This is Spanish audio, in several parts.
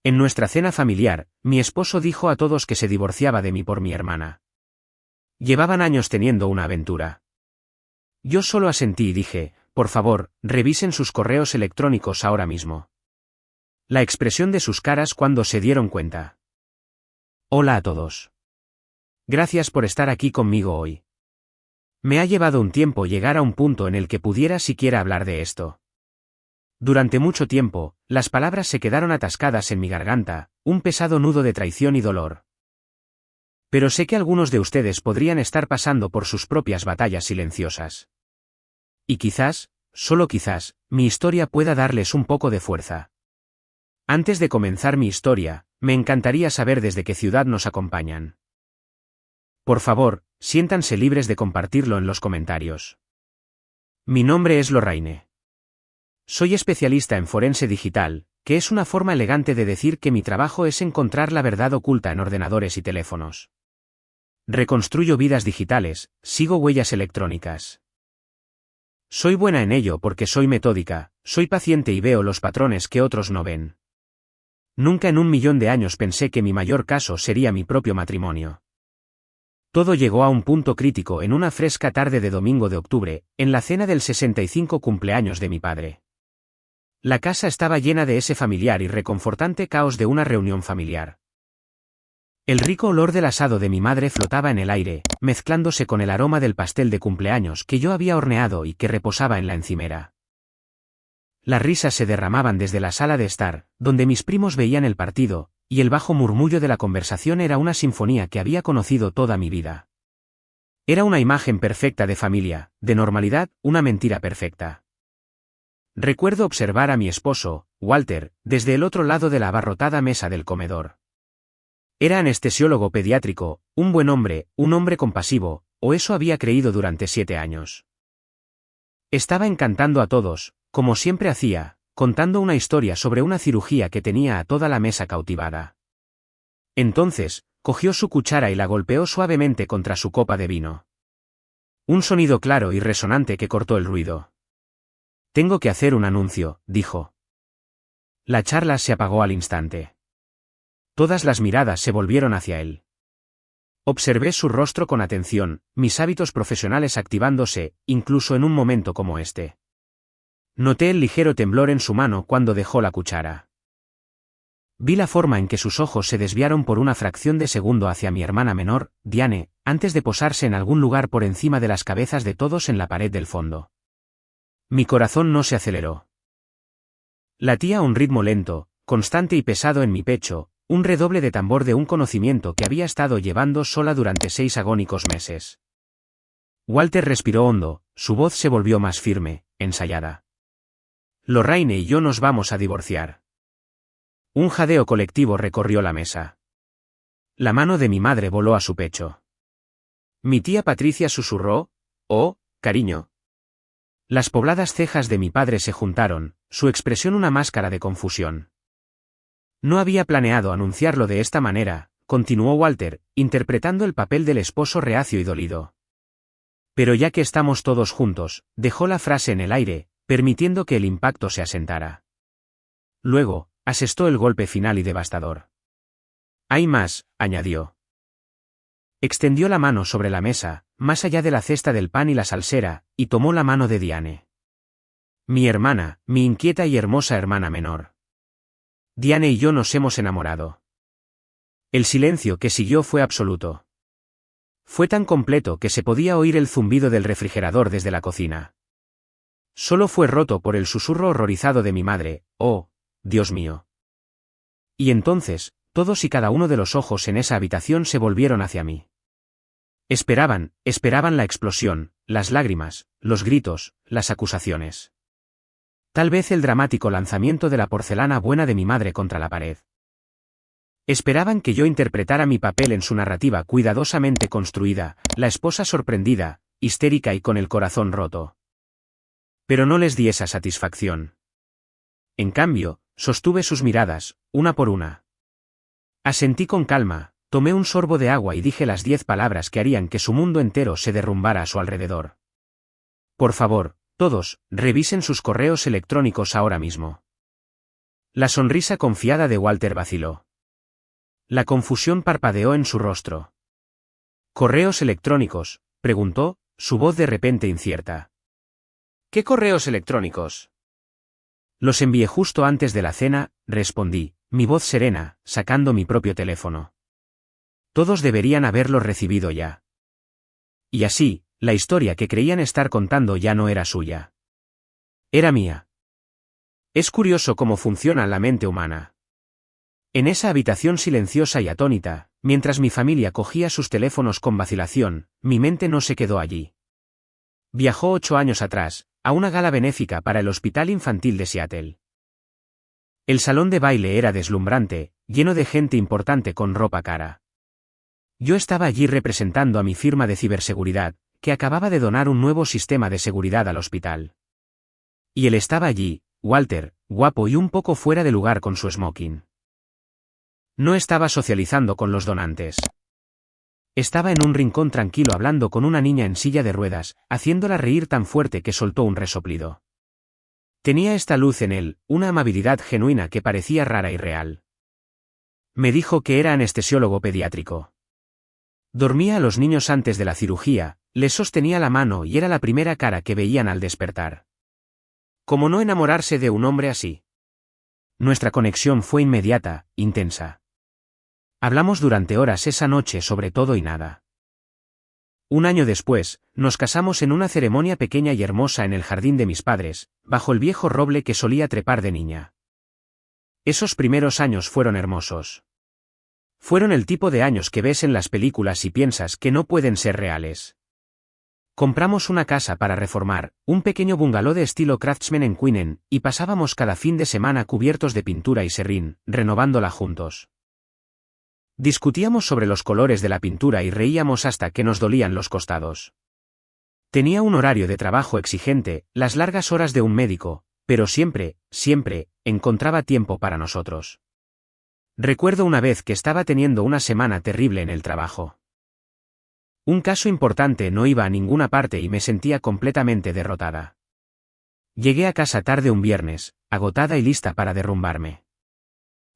En nuestra cena familiar, mi esposo dijo a todos que se divorciaba de mí por mi hermana. Llevaban años teniendo una aventura. Yo solo asentí y dije, por favor, revisen sus correos electrónicos ahora mismo. La expresión de sus caras cuando se dieron cuenta. Hola a todos. Gracias por estar aquí conmigo hoy. Me ha llevado un tiempo llegar a un punto en el que pudiera siquiera hablar de esto. Durante mucho tiempo, las palabras se quedaron atascadas en mi garganta, un pesado nudo de traición y dolor. Pero sé que algunos de ustedes podrían estar pasando por sus propias batallas silenciosas. Y quizás, solo quizás, mi historia pueda darles un poco de fuerza. Antes de comenzar mi historia, me encantaría saber desde qué ciudad nos acompañan. Por favor, siéntanse libres de compartirlo en los comentarios. Mi nombre es Lorraine. Soy especialista en forense digital, que es una forma elegante de decir que mi trabajo es encontrar la verdad oculta en ordenadores y teléfonos. Reconstruyo vidas digitales, sigo huellas electrónicas. Soy buena en ello porque soy metódica, soy paciente y veo los patrones que otros no ven. Nunca en 1.000.000 de años pensé que mi mayor caso sería mi propio matrimonio. Todo llegó a un punto crítico en una fresca tarde de domingo de octubre, en la cena del 65 cumpleaños de mi padre. La casa estaba llena de ese familiar y reconfortante caos de una reunión familiar. El rico olor del asado de mi madre flotaba en el aire, mezclándose con el aroma del pastel de cumpleaños que yo había horneado y que reposaba en la encimera. Las risas se derramaban desde la sala de estar, donde mis primos veían el partido, y el bajo murmullo de la conversación era una sinfonía que había conocido toda mi vida. Era una imagen perfecta de familia, de normalidad, una mentira perfecta. Recuerdo observar a mi esposo, Walter, desde el otro lado de la abarrotada mesa del comedor. Era anestesiólogo pediátrico, un buen hombre, un hombre compasivo, o eso había creído durante 7 años. Estaba encantando a todos, como siempre hacía, contando una historia sobre una cirugía que tenía a toda la mesa cautivada. Entonces, cogió su cuchara y la golpeó suavemente contra su copa de vino. Un sonido claro y resonante que cortó el ruido. Tengo que hacer un anuncio, dijo. La charla se apagó al instante. Todas las miradas se volvieron hacia él. Observé su rostro con atención, mis hábitos profesionales activándose, incluso en un momento como este. Noté el ligero temblor en su mano cuando dejó la cuchara. Vi la forma en que sus ojos se desviaron por una fracción de segundo hacia mi hermana menor, Diane, antes de posarse en algún lugar por encima de las cabezas de todos en la pared del fondo. Mi corazón no se aceleró. Latía a un ritmo lento, constante y pesado en mi pecho, un redoble de tambor de un conocimiento que había estado llevando sola durante 6 agónicos meses. Walter respiró hondo, su voz se volvió más firme, ensayada. Lorraine y yo nos vamos a divorciar. Un jadeo colectivo recorrió la mesa. La mano de mi madre voló a su pecho. Mi tía Patricia susurró, «Oh, cariño». Las pobladas cejas de mi padre se juntaron, su expresión una máscara de confusión. No había planeado anunciarlo de esta manera, continuó Walter, interpretando el papel del esposo reacio y dolido. Pero ya que estamos todos juntos, dejó la frase en el aire, permitiendo que el impacto se asentara. Luego, asestó el golpe final y devastador. Hay más, añadió. Extendió la mano sobre la mesa, más allá de la cesta del pan y la salsera, y tomó la mano de Diane. Mi hermana, mi inquieta y hermosa hermana menor. Diane y yo nos hemos enamorado. El silencio que siguió fue absoluto. Fue tan completo que se podía oír el zumbido del refrigerador desde la cocina. Solo fue roto por el susurro horrorizado de mi madre, «Oh, Dios mío». Y entonces, todos y cada uno de los ojos en esa habitación se volvieron hacia mí. Esperaban la explosión, las lágrimas, los gritos, las acusaciones. Tal vez el dramático lanzamiento de la porcelana buena de mi madre contra la pared. Esperaban que yo interpretara mi papel en su narrativa cuidadosamente construida, la esposa sorprendida, histérica y con el corazón roto. Pero no les di esa satisfacción. En cambio, sostuve sus miradas, una por una. Asentí con calma, tomé un sorbo de agua y dije las 10 palabras que harían que su mundo entero se derrumbara a su alrededor. Por favor, todos, revisen sus correos electrónicos ahora mismo. La sonrisa confiada de Walter vaciló. La confusión parpadeó en su rostro. ¿Correos electrónicos?, preguntó, su voz de repente incierta. ¿Qué correos electrónicos? Los envié justo antes de la cena, respondí, mi voz serena, sacando mi propio teléfono. Todos deberían haberlos recibido ya. Y así, la historia que creían estar contando ya no era suya. Era mía. Es curioso cómo funciona la mente humana. En esa habitación silenciosa y atónita, mientras mi familia cogía sus teléfonos con vacilación, mi mente no se quedó allí. Viajó 8 años atrás, a una gala benéfica para el Hospital Infantil de Seattle. El salón de baile era deslumbrante, lleno de gente importante con ropa cara. Yo estaba allí representando a mi firma de ciberseguridad, que acababa de donar un nuevo sistema de seguridad al hospital. Y él estaba allí, Walter, guapo y un poco fuera de lugar con su smoking. No estaba socializando con los donantes. Estaba en un rincón tranquilo hablando con una niña en silla de ruedas, haciéndola reír tan fuerte que soltó un resoplido. Tenía esta luz en él, una amabilidad genuina que parecía rara y real. Me dijo que era anestesiólogo pediátrico. Dormía a los niños antes de la cirugía, les sostenía la mano y era la primera cara que veían al despertar. ¿Cómo no enamorarse de un hombre así? Nuestra conexión fue inmediata, intensa. Hablamos durante horas esa noche sobre todo y nada. Un año después, nos casamos en una ceremonia pequeña y hermosa en el jardín de mis padres, bajo el viejo roble que solía trepar de niña. Esos primeros años fueron hermosos. Fueron el tipo de años que ves en las películas y piensas que no pueden ser reales. Compramos una casa para reformar, un pequeño bungalow de estilo craftsman en Queen, y pasábamos cada fin de semana cubiertos de pintura y serrín, renovándola juntos. Discutíamos sobre los colores de la pintura y reíamos hasta que nos dolían los costados. Tenía un horario de trabajo exigente, las largas horas de un médico, pero siempre, encontraba tiempo para nosotros. Recuerdo una vez que estaba teniendo una semana terrible en el trabajo. Un caso importante no iba a ninguna parte y me sentía completamente derrotada. Llegué a casa tarde un viernes, agotada y lista para derrumbarme.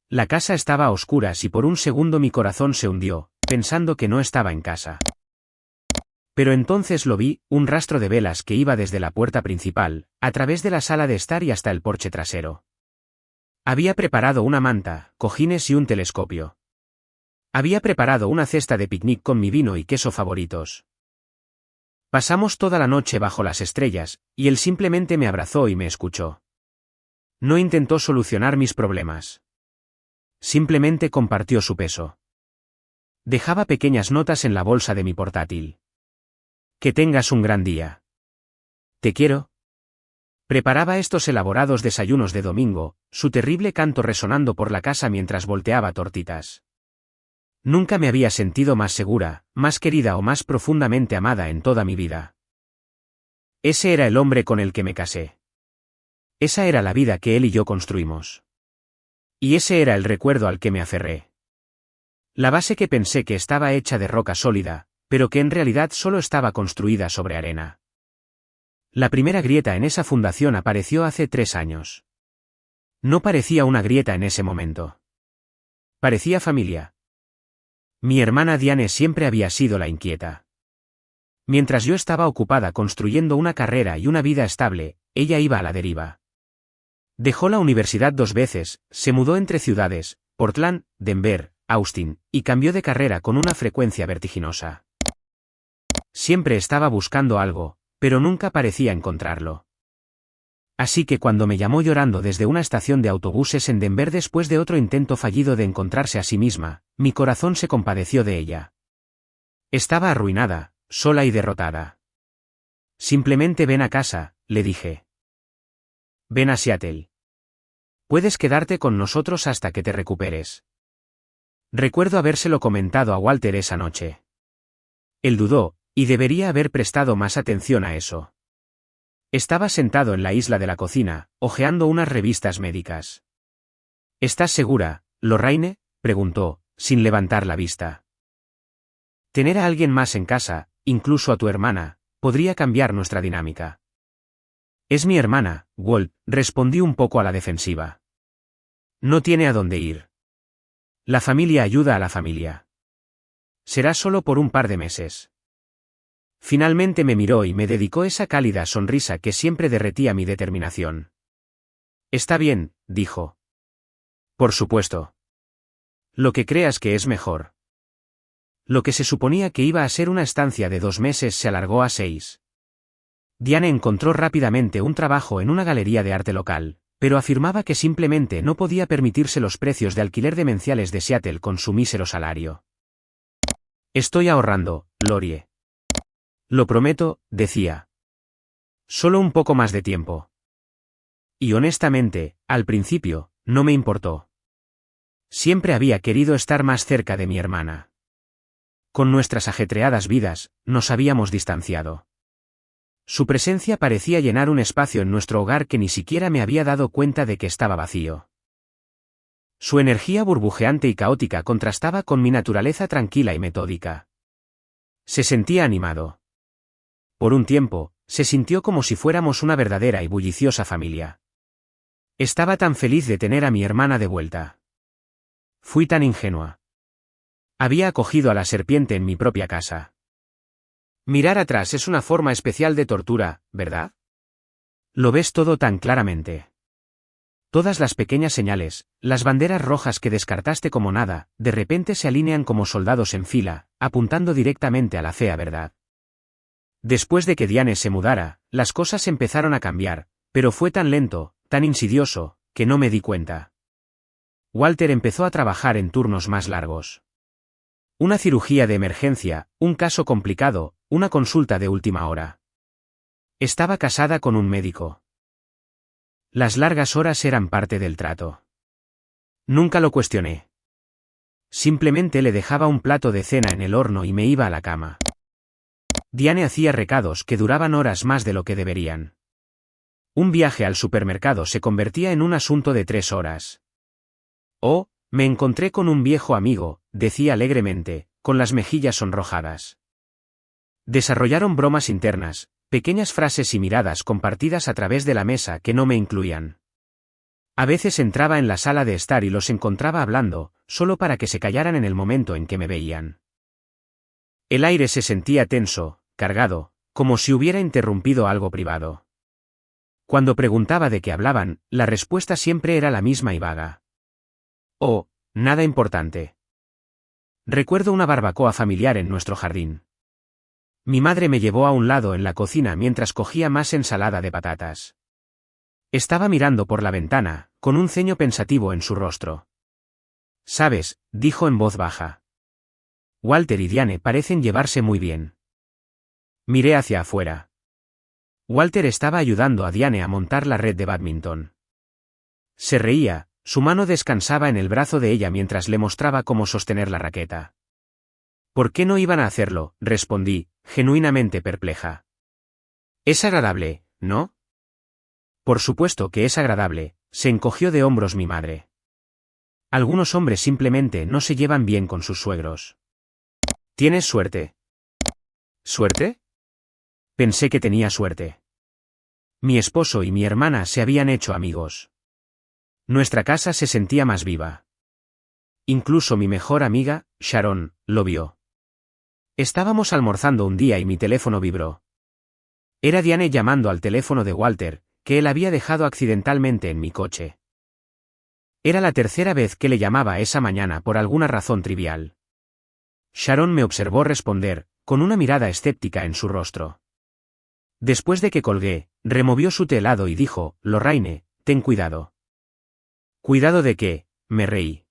La casa estaba a oscuras y por un segundo mi corazón se hundió, pensando que no estaba en casa. Pero entonces lo vi, un rastro de velas que iba desde la puerta principal, a través de la sala de estar y hasta el porche trasero. Había preparado una manta, cojines y un telescopio. Había preparado una cesta de picnic con mi vino y queso favoritos. Pasamos toda la noche bajo las estrellas, y él simplemente me abrazó y me escuchó. No intentó solucionar mis problemas. Simplemente compartió su peso. Dejaba pequeñas notas en la bolsa de mi portátil. Que tengas un gran día. Te quiero. Preparaba estos elaborados desayunos de domingo, su terrible canto resonando por la casa mientras volteaba tortitas. Nunca me había sentido más segura, más querida o más profundamente amada en toda mi vida. Ese era el hombre con el que me casé. Esa era la vida que él y yo construimos. Y ese era el recuerdo al que me aferré. La base que pensé que estaba hecha de roca sólida, pero que en realidad solo estaba construida sobre arena. La primera grieta en esa fundación apareció hace 3 años. No parecía una grieta en ese momento. Parecía familia. Mi hermana Diane siempre había sido la inquieta. Mientras yo estaba ocupada construyendo una carrera y una vida estable, ella iba a la deriva. Dejó la universidad 2 veces, se mudó entre ciudades, Portland, Denver, Austin, y cambió de carrera con una frecuencia vertiginosa. Siempre estaba buscando algo, pero nunca parecía encontrarlo. Así que cuando me llamó llorando desde una estación de autobuses en Denver después de otro intento fallido de encontrarse a sí misma, mi corazón se compadeció de ella. Estaba arruinada, sola y derrotada. Simplemente ven a casa, le dije. Ven a Seattle. Puedes quedarte con nosotros hasta que te recuperes. Recuerdo habérselo comentado a Walter esa noche. Él dudó, y debería haber prestado más atención a eso. Estaba sentado en la isla de la cocina, hojeando unas revistas médicas. ¿Estás segura, Lorraine?, preguntó, sin levantar la vista. Tener a alguien más en casa, incluso a tu hermana, podría cambiar nuestra dinámica. Es mi hermana, Walt, respondí un poco a la defensiva. No tiene a dónde ir. La familia ayuda a la familia. Será solo por un par de meses. Finalmente me miró y me dedicó esa cálida sonrisa que siempre derretía mi determinación. Está bien, dijo. Por supuesto. Lo que creas que es mejor. Lo que se suponía que iba a ser una estancia de 2 meses se alargó a 6. Diane encontró rápidamente un trabajo en una galería de arte local, pero afirmaba que simplemente no podía permitirse los precios de alquiler demenciales de Seattle con su mísero salario. Estoy ahorrando, Lorie. Lo prometo, decía. Solo un poco más de tiempo. Y honestamente, al principio, no me importó. Siempre había querido estar más cerca de mi hermana. Con nuestras ajetreadas vidas, nos habíamos distanciado. Su presencia parecía llenar un espacio en nuestro hogar que ni siquiera me había dado cuenta de que estaba vacío. Su energía burbujeante y caótica contrastaba con mi naturaleza tranquila y metódica. Se sentía animado. Por un tiempo, se sintió como si fuéramos una verdadera y bulliciosa familia. Estaba tan feliz de tener a mi hermana de vuelta. Fui tan ingenua. Había acogido a la serpiente en mi propia casa. Mirar atrás es una forma especial de tortura, ¿verdad? Lo ves todo tan claramente. Todas las pequeñas señales, las banderas rojas que descartaste como nada, de repente se alinean como soldados en fila, apuntando directamente a la fea verdad. Después de que Diane se mudara, las cosas empezaron a cambiar, pero fue tan lento, tan insidioso, que no me di cuenta. Walter empezó a trabajar en turnos más largos. Una cirugía de emergencia, un caso complicado, una consulta de última hora. Estaba casada con un médico. Las largas horas eran parte del trato. Nunca lo cuestioné. Simplemente le dejaba un plato de cena en el horno y me iba a la cama. Diane hacía recados que duraban horas más de lo que deberían. Un viaje al supermercado se convertía en un asunto de 3 horas. Oh, me encontré con un viejo amigo, decía alegremente, con las mejillas sonrojadas. Desarrollaron bromas internas, pequeñas frases y miradas compartidas a través de la mesa que no me incluían. A veces entraba en la sala de estar y los encontraba hablando, solo para que se callaran en el momento en que me veían. El aire se sentía tenso, cargado, como si hubiera interrumpido algo privado. Cuando preguntaba de qué hablaban, la respuesta siempre era la misma y vaga. Oh, nada importante. Recuerdo una barbacoa familiar en nuestro jardín. Mi madre me llevó a un lado en la cocina mientras cogía más ensalada de patatas. Estaba mirando por la ventana, con un ceño pensativo en su rostro. «¿Sabes?», dijo en voz baja. «Walter y Diane parecen llevarse muy bien». Miré hacia afuera. Walter estaba ayudando a Diane a montar la red de bádminton. Se reía, su mano descansaba en el brazo de ella mientras le mostraba cómo sostener la raqueta. «¿Por qué no iban a hacerlo?», respondí, genuinamente perpleja. «Es agradable, ¿no?». «Por supuesto que es agradable», se encogió de hombros mi madre. «Algunos hombres simplemente no se llevan bien con sus suegros». «¿Tienes suerte?» «¿Suerte?». Pensé que tenía suerte. Mi esposo y mi hermana se habían hecho amigos. Nuestra casa se sentía más viva. Incluso mi mejor amiga, Sharon, lo vio. Estábamos almorzando un día y mi teléfono vibró. Era Diane llamando al teléfono de Walter, que él había dejado accidentalmente en mi coche. Era la tercera vez que le llamaba esa mañana por alguna razón trivial. Sharon me observó responder, con una mirada escéptica en su rostro. Después de que colgué, removió su helado y dijo, «Lorraine, ten cuidado». «¿Cuidado de qué?», me reí.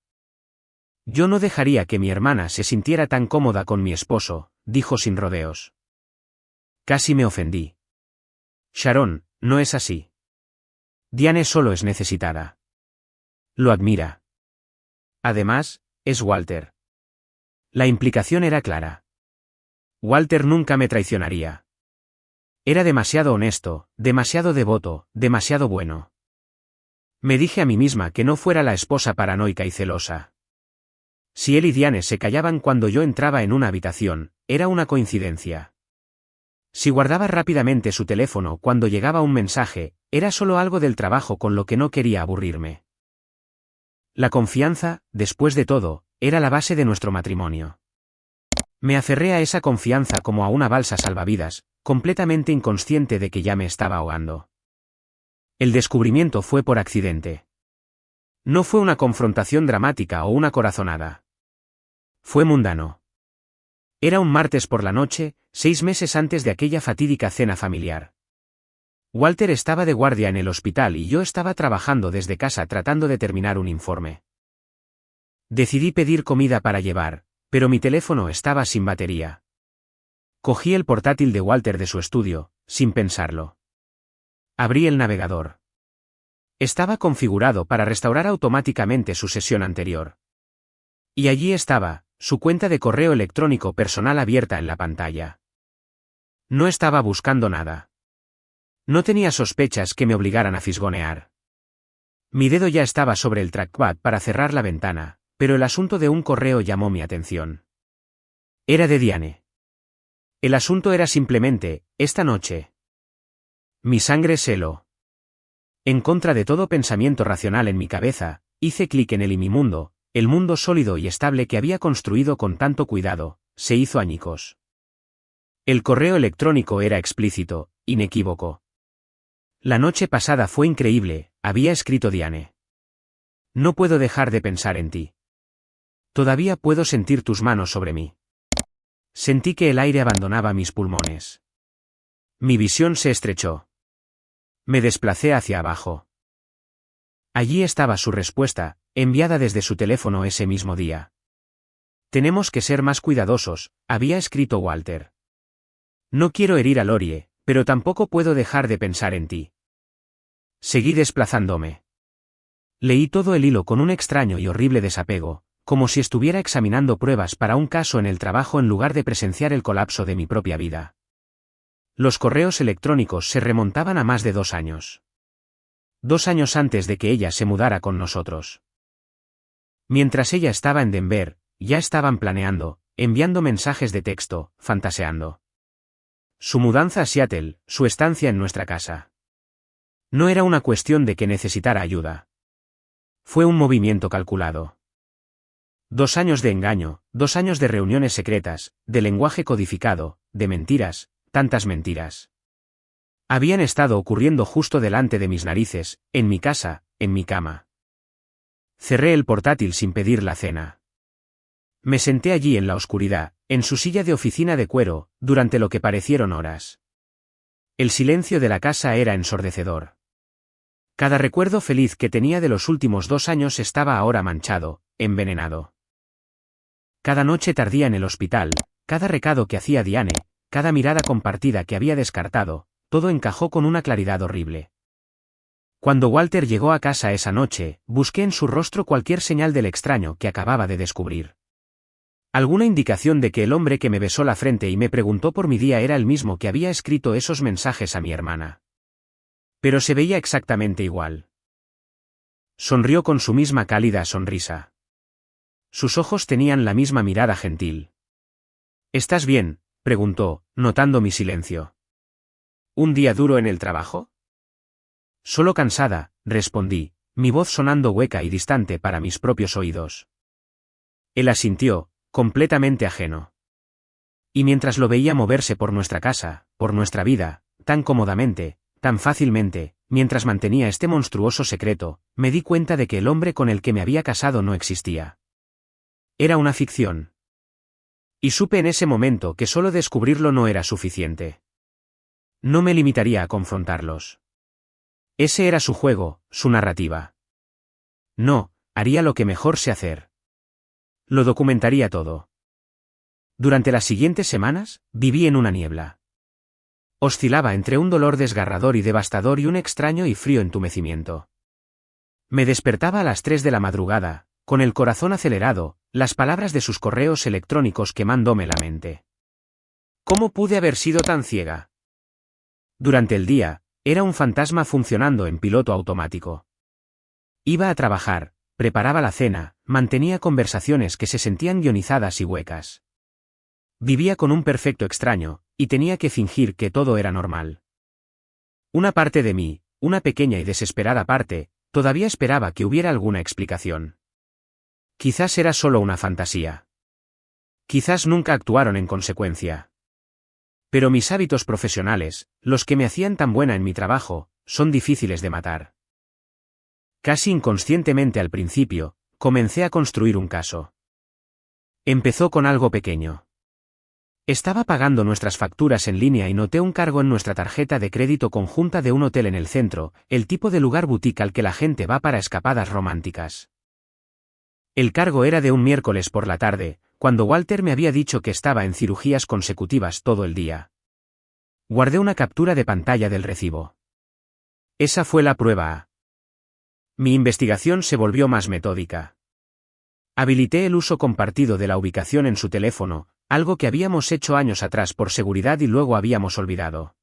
«Yo no dejaría que mi hermana se sintiera tan cómoda con mi esposo», dijo sin rodeos. Casi me ofendí. «Sharon, no es así. Diane solo es necesitada. Lo admira. Además, es Walter». La implicación era clara. Walter nunca me traicionaría. Era demasiado honesto, demasiado devoto, demasiado bueno. Me dije a mí misma que no fuera la esposa paranoica y celosa. Si él y Diane se callaban cuando yo entraba en una habitación, era una coincidencia. Si guardaba rápidamente su teléfono cuando llegaba un mensaje, era solo algo del trabajo con lo que no quería aburrirme. La confianza, después de todo, era la base de nuestro matrimonio. Me aferré a esa confianza como a una balsa salvavidas, completamente inconsciente de que ya me estaba ahogando. El descubrimiento fue por accidente. No fue una confrontación dramática o una corazonada. Fue mundano. Era un martes por la noche, 6 meses antes de aquella fatídica cena familiar. Walter estaba de guardia en el hospital y yo estaba trabajando desde casa tratando de terminar un informe. Decidí pedir comida para llevar, pero mi teléfono estaba sin batería. Cogí el portátil de Walter de su estudio, sin pensarlo. Abrí el navegador. Estaba configurado para restaurar automáticamente su sesión anterior. Y allí estaba, su cuenta de correo electrónico personal abierta en la pantalla. No estaba buscando nada. No tenía sospechas que me obligaran a fisgonear. Mi dedo ya estaba sobre el trackpad para cerrar la ventana, pero el asunto de un correo llamó mi atención. Era de Diane. El asunto era simplemente, esta noche. Mi sangre se heló. En contra de todo pensamiento racional en mi cabeza, hice clic en el imimundo, el mundo sólido y estable que había construido con tanto cuidado, se hizo añicos. El correo electrónico era explícito, inequívoco. La noche pasada fue increíble, había escrito Diane. No puedo dejar de pensar en ti. Todavía puedo sentir tus manos sobre mí. Sentí que el aire abandonaba mis pulmones. Mi visión se estrechó. Me desplacé hacia abajo. Allí estaba su respuesta, enviada desde su teléfono ese mismo día. Tenemos que ser más cuidadosos, había escrito Walter. No quiero herir a Lorie, pero tampoco puedo dejar de pensar en ti. Seguí desplazándome. Leí todo el hilo con un extraño y horrible desapego, como si estuviera examinando pruebas para un caso en el trabajo en lugar de presenciar el colapso de mi propia vida. Los correos electrónicos se remontaban a más de 2 años. 2 años antes de que ella se mudara con nosotros. Mientras ella estaba en Denver, ya estaban planeando, enviando mensajes de texto, fantaseando. Su mudanza a Seattle, su estancia en nuestra casa. No era una cuestión de que necesitara ayuda. Fue un movimiento calculado. 2 años de engaño, 2 años de reuniones secretas, de lenguaje codificado, de mentiras, tantas mentiras. Habían estado ocurriendo justo delante de mis narices, en mi casa, en mi cama. Cerré el portátil sin pedir la cena. Me senté allí en la oscuridad, en su silla de oficina de cuero, durante lo que parecieron horas. El silencio de la casa era ensordecedor. Cada recuerdo feliz que tenía de los últimos 2 años estaba ahora manchado, envenenado. Cada noche tardía en el hospital, cada recado que hacía Diane, cada mirada compartida que había descartado, todo encajó con una claridad horrible. Cuando Walter llegó a casa esa noche, busqué en su rostro cualquier señal del extraño que acababa de descubrir. Alguna indicación de que el hombre que me besó la frente y me preguntó por mi día era el mismo que había escrito esos mensajes a mi hermana. Pero se veía exactamente igual. Sonrió con su misma cálida sonrisa. Sus ojos tenían la misma mirada gentil. ¿Estás bien?, preguntó, notando mi silencio. ¿Un día duro en el trabajo? Solo cansada, respondí, mi voz sonando hueca y distante para mis propios oídos. Él asintió, completamente ajeno. Y mientras lo veía moverse por nuestra casa, por nuestra vida, tan cómodamente, tan fácilmente, mientras mantenía este monstruoso secreto, me di cuenta de que el hombre con el que me había casado no existía. Era una ficción. Y supe en ese momento que solo descubrirlo no era suficiente. No me limitaría a confrontarlos. Ese era su juego, su narrativa. No, haría lo que mejor sé hacer. Lo documentaría todo. Durante las siguientes semanas, viví en una niebla. Oscilaba entre un dolor desgarrador y devastador y un extraño y frío entumecimiento. Me despertaba a las 3 de la madrugada, con el corazón acelerado, las palabras de sus correos electrónicos quemándome la mente. ¿Cómo pude haber sido tan ciega? Durante el día, era un fantasma funcionando en piloto automático. Iba a trabajar, preparaba la cena, mantenía conversaciones que se sentían guionizadas y huecas. Vivía con un perfecto extraño, y tenía que fingir que todo era normal. Una parte de mí, una pequeña y desesperada parte, todavía esperaba que hubiera alguna explicación. Quizás era solo una fantasía. Quizás nunca actuaron en consecuencia. Pero mis hábitos profesionales, los que me hacían tan buena en mi trabajo, son difíciles de matar. Casi inconscientemente al principio, comencé a construir un caso. Empezó con algo pequeño. Estaba pagando nuestras facturas en línea y noté un cargo en nuestra tarjeta de crédito conjunta de un hotel en el centro, el tipo de lugar boutique al que la gente va para escapadas románticas. El cargo era de un miércoles por la tarde, cuando Walter me había dicho que estaba en cirugías consecutivas todo el día. Guardé una captura de pantalla del recibo. Esa fue la prueba A. Mi investigación se volvió más metódica. Habilité el uso compartido de la ubicación en su teléfono, algo que habíamos hecho años atrás por seguridad y luego habíamos olvidado.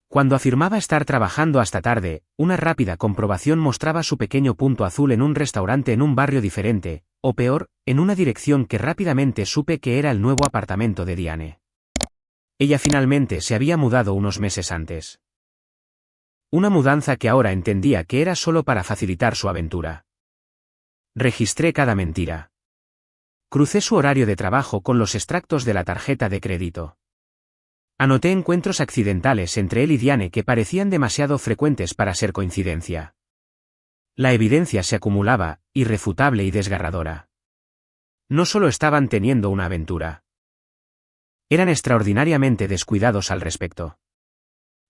Cuando afirmaba estar trabajando hasta tarde, una rápida comprobación mostraba su pequeño punto azul en un restaurante en un barrio diferente, o peor, en una dirección que rápidamente supe que era el nuevo apartamento de Diane. Ella finalmente se había mudado unos meses antes. Una mudanza que ahora entendía que era solo para facilitar su aventura. Registré cada mentira. Crucé su horario de trabajo con los extractos de la tarjeta de crédito. Anoté encuentros accidentales entre él y Diane que parecían demasiado frecuentes para ser coincidencia. La evidencia se acumulaba, irrefutable y desgarradora. No solo estaban teniendo una aventura. Eran extraordinariamente descuidados al respecto.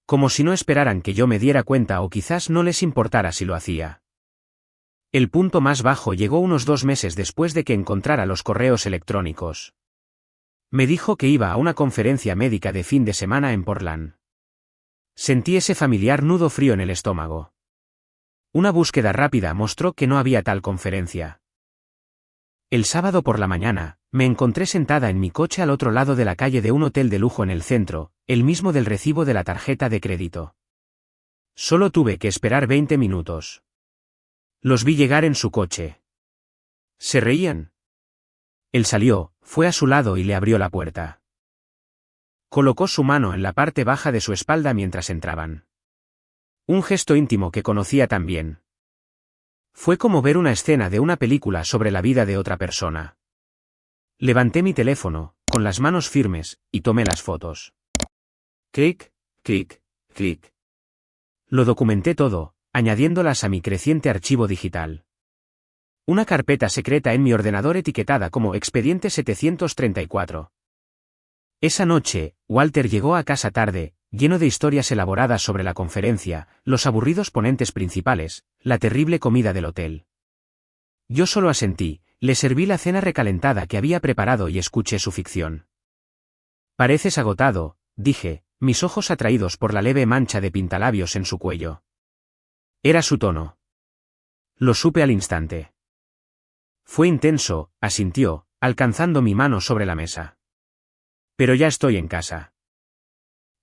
Como si no esperaran que yo me diera cuenta o quizás no les importara si lo hacía. El punto más bajo llegó unos 2 meses después de que encontrara los correos electrónicos. Me dijo que iba a una conferencia médica de fin de semana en Portland. Sentí ese familiar nudo frío en el estómago. Una búsqueda rápida mostró que no había tal conferencia. El sábado por la mañana, me encontré sentada en mi coche al otro lado de la calle de un hotel de lujo en el centro, el mismo del recibo de la tarjeta de crédito. Solo tuve que esperar 20 minutos. Los vi llegar en su coche. Se reían. Él salió, fue a su lado y le abrió la puerta. Colocó su mano en la parte baja de su espalda mientras entraban. Un gesto íntimo que conocía tan bien. Fue como ver una escena de una película sobre la vida de otra persona. Levanté mi teléfono, con las manos firmes, y tomé las fotos. Clic, clic, clic. Lo documenté todo, añadiéndolas a mi creciente archivo digital. Una carpeta secreta en mi ordenador etiquetada como Expediente 734. Esa noche, Walter llegó a casa tarde, lleno de historias elaboradas sobre la conferencia, los aburridos ponentes principales, la terrible comida del hotel. Yo solo asentí, le serví la cena recalentada que había preparado y escuché su ficción. Pareces agotado, dije, mis ojos atraídos por la leve mancha de pintalabios en su cuello. Era su tono. Lo supe al instante. Fue intenso, asintió, alcanzando mi mano sobre la mesa. Pero ya estoy en casa.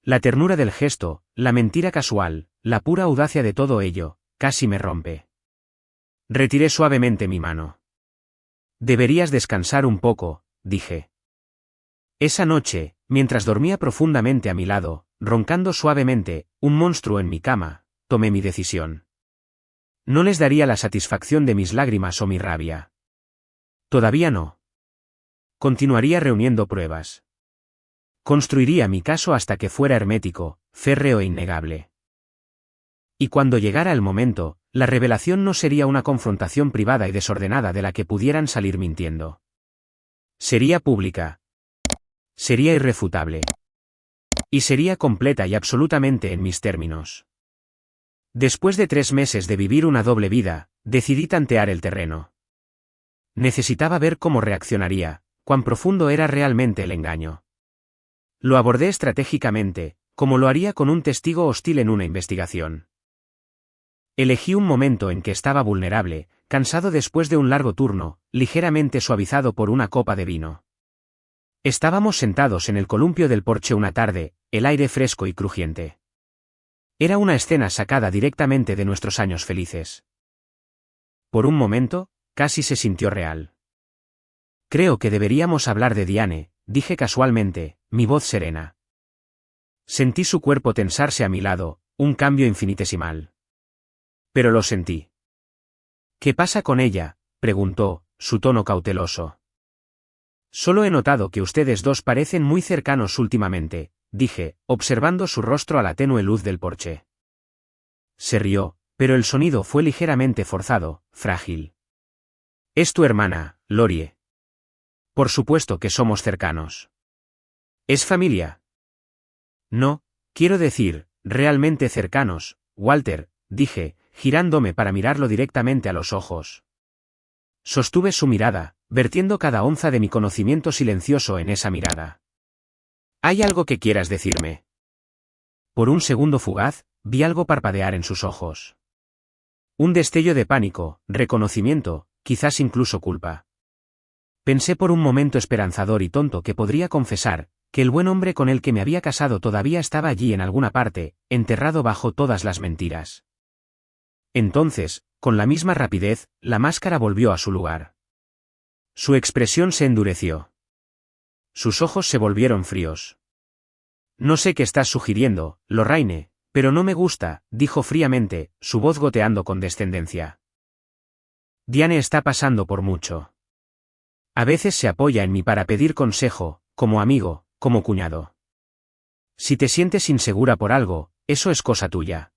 La ternura del gesto, la mentira casual, la pura audacia de todo ello, casi me rompe. Retiré suavemente mi mano. Deberías descansar un poco, dije. Esa noche, mientras dormía profundamente a mi lado, roncando suavemente, un monstruo en mi cama, tomé mi decisión. No les daría la satisfacción de mis lágrimas o mi rabia. Todavía no. Continuaría reuniendo pruebas. Construiría mi caso hasta que fuera hermético, férreo e innegable. Y cuando llegara el momento, la revelación no sería una confrontación privada y desordenada de la que pudieran salir mintiendo. Sería pública. Sería irrefutable. Y sería completa y absolutamente en mis términos. Después de 3 meses de vivir una doble vida, decidí tantear el terreno. Necesitaba ver cómo reaccionaría, cuán profundo era realmente el engaño. Lo abordé estratégicamente, como lo haría con un testigo hostil en una investigación. Elegí un momento en que estaba vulnerable, cansado después de un largo turno, ligeramente suavizado por una copa de vino. Estábamos sentados en el columpio del porche una tarde, el aire fresco y crujiente. Era una escena sacada directamente de nuestros años felices. Por un momento, casi se sintió real. Creo que deberíamos hablar de Diane, dije casualmente, mi voz serena. Sentí su cuerpo tensarse a mi lado, un cambio infinitesimal. Pero lo sentí. ¿Qué pasa con ella?, preguntó, su tono cauteloso. Solo he notado que ustedes dos parecen muy cercanos últimamente, dije, observando su rostro a la tenue luz del porche. Se rió, pero el sonido fue ligeramente forzado, frágil. Es tu hermana, Lorie. Por supuesto que somos cercanos. ¿Es familia? No, quiero decir, realmente cercanos, Walter, dije, girándome para mirarlo directamente a los ojos. Sostuve su mirada, vertiendo cada onza de mi conocimiento silencioso en esa mirada. ¿Hay algo que quieras decirme? Por un segundo fugaz, vi algo parpadear en sus ojos. Un destello de pánico, reconocimiento, quizás incluso culpa. Pensé por un momento esperanzador y tonto que podría confesar, que el buen hombre con el que me había casado todavía estaba allí en alguna parte, enterrado bajo todas las mentiras. Entonces, con la misma rapidez, la máscara volvió a su lugar. Su expresión se endureció. Sus ojos se volvieron fríos. No sé qué estás sugiriendo, Lorraine, pero no me gusta, dijo fríamente, su voz goteando con descendencia. Diane está pasando por mucho. A veces se apoya en mí para pedir consejo, como amigo, como cuñado. Si te sientes insegura por algo, eso es cosa tuya.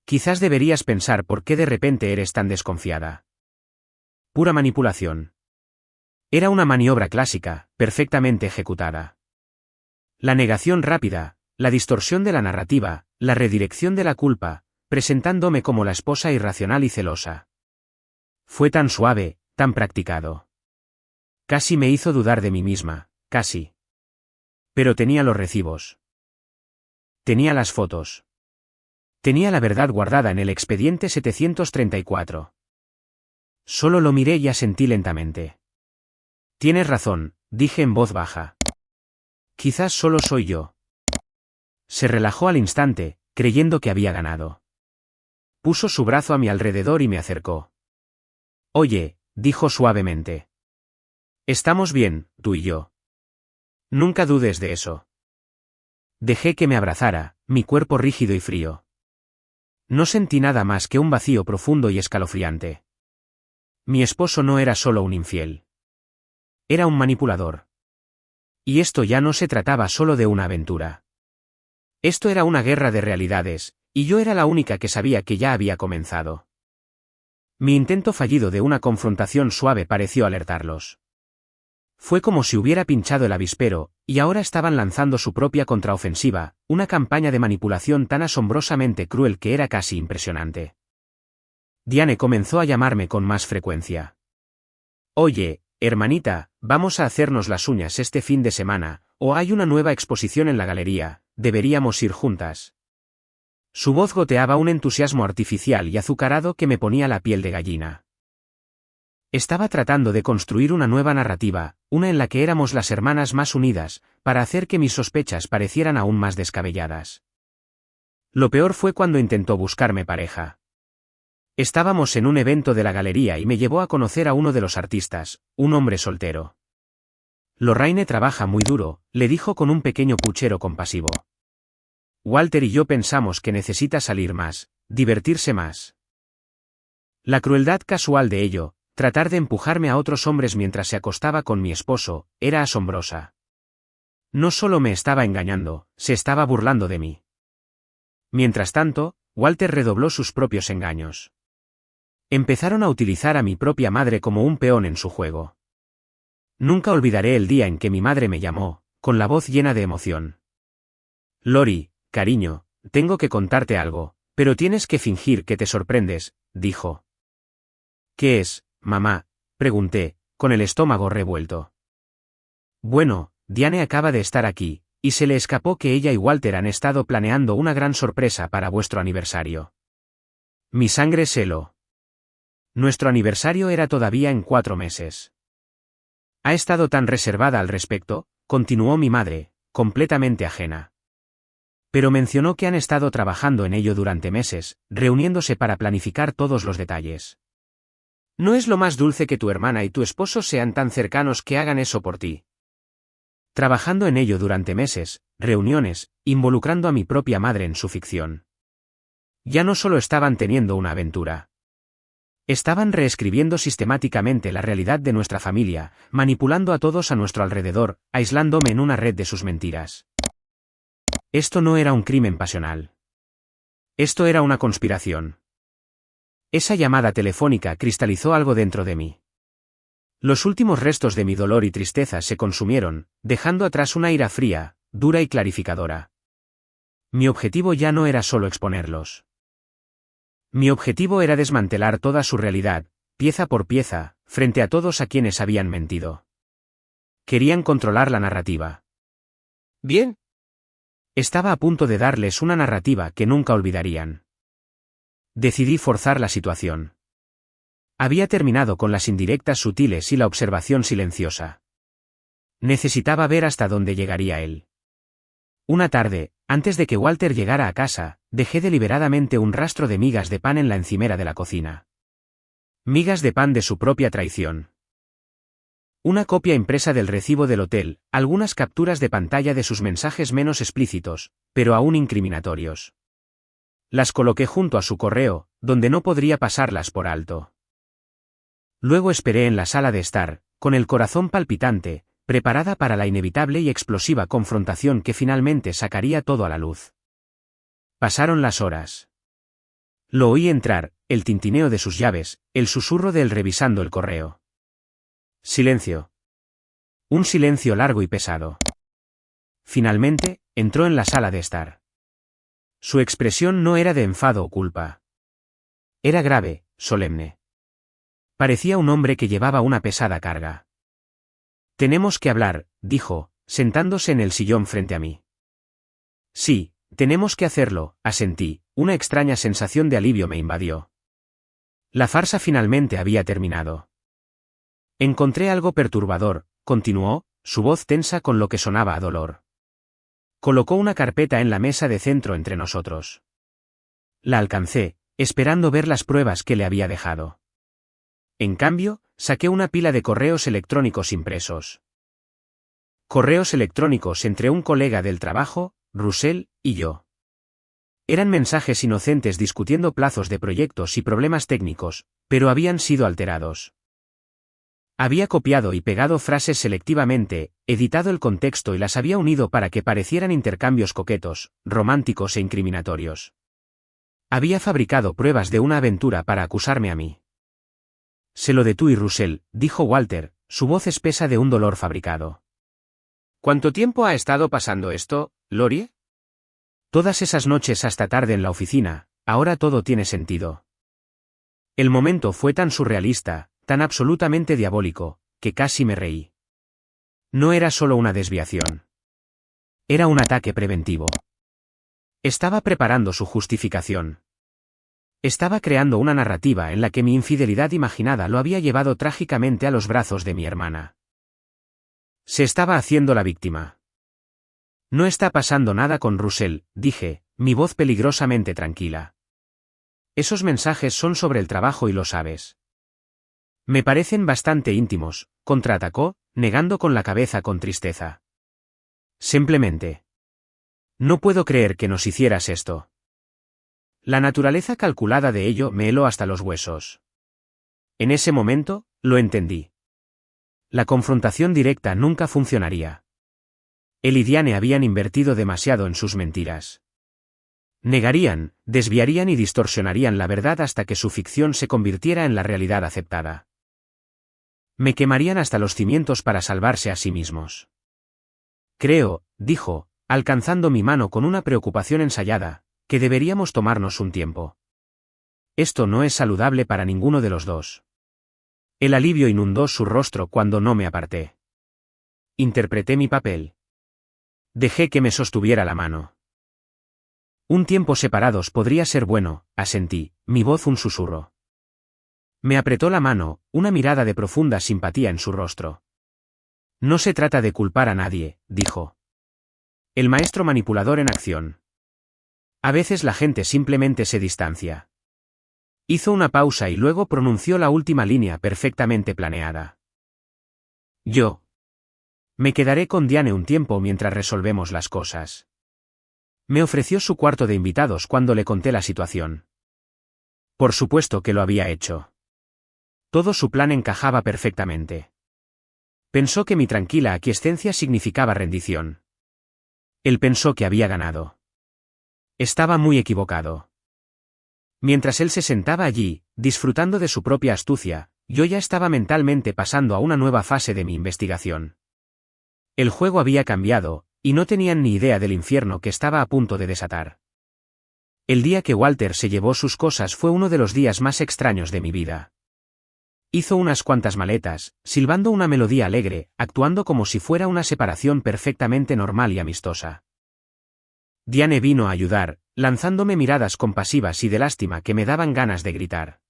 Quizás deberías pensar por qué de repente eres tan desconfiada. Pura manipulación. Era una maniobra clásica, perfectamente ejecutada. La negación rápida, la distorsión de la narrativa, la redirección de la culpa, presentándome como la esposa irracional y celosa. Fue tan suave, tan practicado. Casi me hizo dudar de mí misma, casi. Pero tenía los recibos. Tenía las fotos. Tenía la verdad guardada en el expediente 734. Solo lo miré y asentí lentamente. Tienes razón, dije en voz baja. Quizás solo soy yo. Se relajó al instante, creyendo que había ganado. Puso su brazo a mi alrededor y me acercó. Oye, dijo suavemente. Estamos bien, tú y yo. Nunca dudes de eso. Dejé que me abrazara, mi cuerpo rígido y frío. No sentí nada más que un vacío profundo y escalofriante. Mi esposo no era solo un infiel. Era un manipulador. Y esto ya no se trataba solo de una aventura. Esto era una guerra de realidades, y yo era la única que sabía que ya había comenzado. Mi intento fallido de una confrontación suave pareció alertarlos. Fue como si hubiera pinchado el avispero, y ahora estaban lanzando su propia contraofensiva, una campaña de manipulación tan asombrosamente cruel que era casi impresionante. Diane comenzó a llamarme con más frecuencia. Oye, hermanita, vamos a hacernos las uñas este fin de semana, o hay una nueva exposición en la galería, deberíamos ir juntas. Su voz goteaba un entusiasmo artificial y azucarado que me ponía la piel de gallina. Estaba tratando de construir una nueva narrativa, una en la que éramos las hermanas más unidas, para hacer que mis sospechas parecieran aún más descabelladas. Lo peor fue cuando intentó buscarme pareja. Estábamos en un evento de la galería y me llevó a conocer a uno de los artistas, un hombre soltero. Lorraine trabaja muy duro, le dijo con un pequeño puchero compasivo. Walter y yo pensamos que necesita salir más, divertirse más. La crueldad casual de ello, tratar de empujarme a otros hombres mientras se acostaba con mi esposo, era asombrosa. No solo me estaba engañando, se estaba burlando de mí. Mientras tanto, Walter redobló sus propios engaños. Empezaron a utilizar a mi propia madre como un peón en su juego. Nunca olvidaré el día en que mi madre me llamó, con la voz llena de emoción. Lori, cariño, tengo que contarte algo, pero tienes que fingir que te sorprendes, dijo. ¿Qué es, mamá? Pregunté, con el estómago revuelto. Bueno, Diane acaba de estar aquí, y se le escapó que ella y Walter han estado planeando una gran sorpresa para vuestro aniversario. Mi sangre se heló. Nuestro aniversario era todavía en 4 meses. Ha estado tan reservada al respecto, continuó mi madre, completamente ajena. Pero mencionó que han estado trabajando en ello durante meses, reuniéndose para planificar todos los detalles. ¿No es lo más dulce que tu hermana y tu esposo sean tan cercanos que hagan eso por ti? Trabajando en ello durante meses, reuniones, involucrando a mi propia madre en su ficción. Ya no solo estaban teniendo una aventura. Estaban reescribiendo sistemáticamente la realidad de nuestra familia, manipulando a todos a nuestro alrededor, aislándome en una red de sus mentiras. Esto no era un crimen pasional. Esto era una conspiración. Esa llamada telefónica cristalizó algo dentro de mí. Los últimos restos de mi dolor y tristeza se consumieron, dejando atrás una ira fría, dura y clarificadora. Mi objetivo ya no era solo exponerlos. Mi objetivo era desmantelar toda su realidad, pieza por pieza, frente a todos a quienes habían mentido. Querían controlar la narrativa. Bien. Estaba a punto de darles una narrativa que nunca olvidarían. Decidí forzar la situación. Había terminado con las indirectas sutiles y la observación silenciosa. Necesitaba ver hasta dónde llegaría él. Una tarde, antes de que Walter llegara a casa, dejé deliberadamente un rastro de migas de pan en la encimera de la cocina. Migas de pan de su propia traición. Una copia impresa del recibo del hotel, algunas capturas de pantalla de sus mensajes menos explícitos, pero aún incriminatorios. Las coloqué junto a su correo, donde no podría pasarlas por alto. Luego esperé en la sala de estar, con el corazón palpitante, preparada para la inevitable y explosiva confrontación que finalmente sacaría todo a la luz. Pasaron las horas. Lo oí entrar, el tintineo de sus llaves, el susurro de él revisando el correo. Silencio. Un silencio largo y pesado. Finalmente, entró en la sala de estar. Su expresión no era de enfado o culpa. Era grave, solemne. Parecía un hombre que llevaba una pesada carga. Tenemos que hablar, dijo, sentándose en el sillón frente a mí. Sí, tenemos que hacerlo, asentí, una extraña sensación de alivio me invadió. La farsa finalmente había terminado. Encontré algo perturbador, continuó, su voz tensa con lo que sonaba a dolor. Colocó una carpeta en la mesa de centro entre nosotros. La alcancé, esperando ver las pruebas que le había dejado. En cambio, saqué una pila de correos electrónicos impresos. Correos electrónicos entre un colega del trabajo, Russell, y yo. Eran mensajes inocentes discutiendo plazos de proyectos y problemas técnicos, pero habían sido alterados. Había copiado y pegado frases selectivamente, editado el contexto y las había unido para que parecieran intercambios coquetos, románticos e incriminatorios. Había fabricado pruebas de una aventura para acusarme a mí. Sé lo de tú y Russell, dijo Walter, su voz espesa de un dolor fabricado. ¿Cuánto tiempo ha estado pasando esto, Lorie? Todas esas noches hasta tarde en la oficina, ahora todo tiene sentido. El momento fue tan surrealista, tan absolutamente diabólico, que casi me reí. No era solo una desviación. Era un ataque preventivo. Estaba preparando su justificación. Estaba creando una narrativa en la que mi infidelidad imaginada lo había llevado trágicamente a los brazos de mi hermana. Se estaba haciendo la víctima. No está pasando nada con Russell, dije, mi voz peligrosamente tranquila. Esos mensajes son sobre el trabajo y lo sabes. Me parecen bastante íntimos, contraatacó, negando con la cabeza con tristeza. Simplemente. No puedo creer que nos hicieras esto. La naturaleza calculada de ello me heló hasta los huesos. En ese momento, lo entendí. La confrontación directa nunca funcionaría. Él y Diane habían invertido demasiado en sus mentiras. Negarían, desviarían y distorsionarían la verdad hasta que su ficción se convirtiera en la realidad aceptada. Me quemarían hasta los cimientos para salvarse a sí mismos. Creo, dijo, alcanzando mi mano con una preocupación ensayada, que deberíamos tomarnos un tiempo. Esto no es saludable para ninguno de los dos. El alivio inundó su rostro cuando no me aparté. Interpreté mi papel. Dejé que me sostuviera la mano. Un tiempo separados podría ser bueno, asentí, mi voz un susurro. Me apretó la mano, una mirada de profunda simpatía en su rostro. No se trata de culpar a nadie, dijo. El maestro manipulador en acción. A veces la gente simplemente se distancia. Hizo una pausa y luego pronunció la última línea perfectamente planeada. Yo. Me quedaré con Diane un tiempo mientras resolvemos las cosas. Me ofreció su cuarto de invitados cuando le conté la situación. Por supuesto que lo había hecho. Todo su plan encajaba perfectamente. Pensó que mi tranquila aquiescencia significaba rendición. Él pensó que había ganado. Estaba muy equivocado. Mientras él se sentaba allí, disfrutando de su propia astucia, yo ya estaba mentalmente pasando a una nueva fase de mi investigación. El juego había cambiado, y no tenían ni idea del infierno que estaba a punto de desatar. El día que Walter se llevó sus cosas fue uno de los días más extraños de mi vida. Hizo unas cuantas maletas, silbando una melodía alegre, actuando como si fuera una separación perfectamente normal y amistosa. Diane vino a ayudar, lanzándome miradas compasivas y de lástima que me daban ganas de gritar.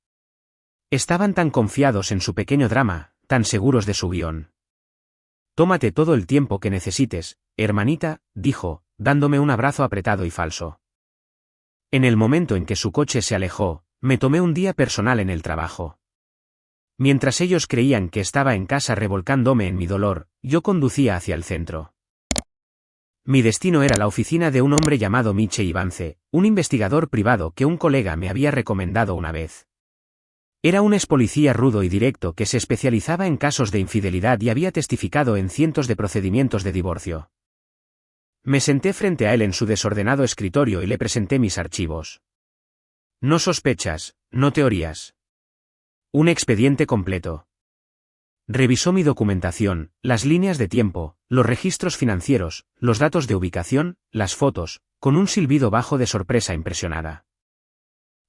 Estaban tan confiados en su pequeño drama, tan seguros de su guión. Tómate todo el tiempo que necesites, hermanita, dijo, dándome un abrazo apretado y falso. En el momento en que su coche se alejó, me tomé un día personal en el trabajo. Mientras ellos creían que estaba en casa revolcándome en mi dolor, yo conducía hacia el centro. Mi destino era la oficina de un hombre llamado Miche Ivance, un investigador privado que un colega me había recomendado una vez. Era un expolicía rudo y directo que se especializaba en casos de infidelidad y había testificado en cientos de procedimientos de divorcio. Me senté frente a él en su desordenado escritorio y le presenté mis archivos. No sospechas, no teorías. Un expediente completo. Revisó mi documentación, las líneas de tiempo, los registros financieros, los datos de ubicación, las fotos, con un silbido bajo de sorpresa impresionada.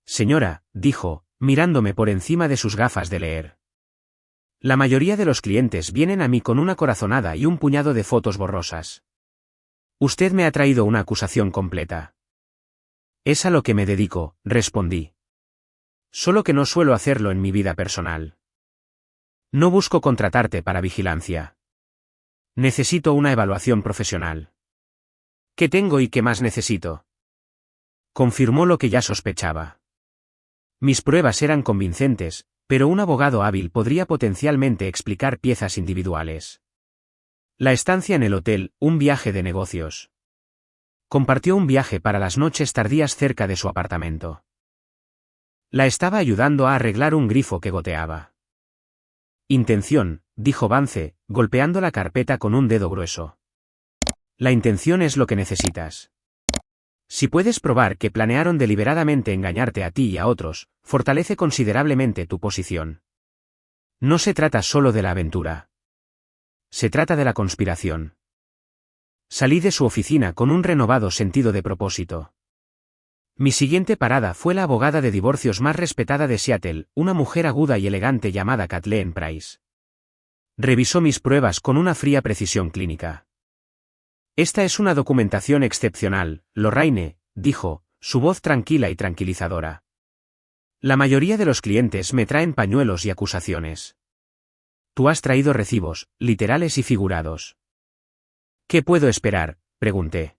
Señora, dijo, mirándome por encima de sus gafas de leer. La mayoría de los clientes vienen a mí con una corazonada y un puñado de fotos borrosas. Usted me ha traído una acusación completa. Es a lo que me dedico, respondí. Solo que no suelo hacerlo en mi vida personal. No busco contratarte para vigilancia. Necesito una evaluación profesional. ¿Qué tengo y qué más necesito? Confirmó lo que ya sospechaba. Mis pruebas eran convincentes, pero un abogado hábil podría potencialmente explicar piezas individuales. La estancia en el hotel, un viaje de negocios. Compartió un viaje para las noches tardías cerca de su apartamento. La estaba ayudando a arreglar un grifo que goteaba. Intención, dijo Vance, golpeando la carpeta con un dedo grueso. La intención es lo que necesitas. Si puedes probar que planearon deliberadamente engañarte a ti y a otros, fortalece considerablemente tu posición. No se trata solo de la aventura. Se trata de la conspiración. Salí de su oficina con un renovado sentido de propósito. Mi siguiente parada fue la abogada de divorcios más respetada de Seattle, una mujer aguda y elegante llamada Kathleen Price. Revisó mis pruebas con una fría precisión clínica. Esta es una documentación excepcional, Lorraine, dijo, su voz tranquila y tranquilizadora. La mayoría de los clientes me traen pañuelos y acusaciones. Tú has traído recibos, literales y figurados. ¿Qué puedo esperar?, pregunté.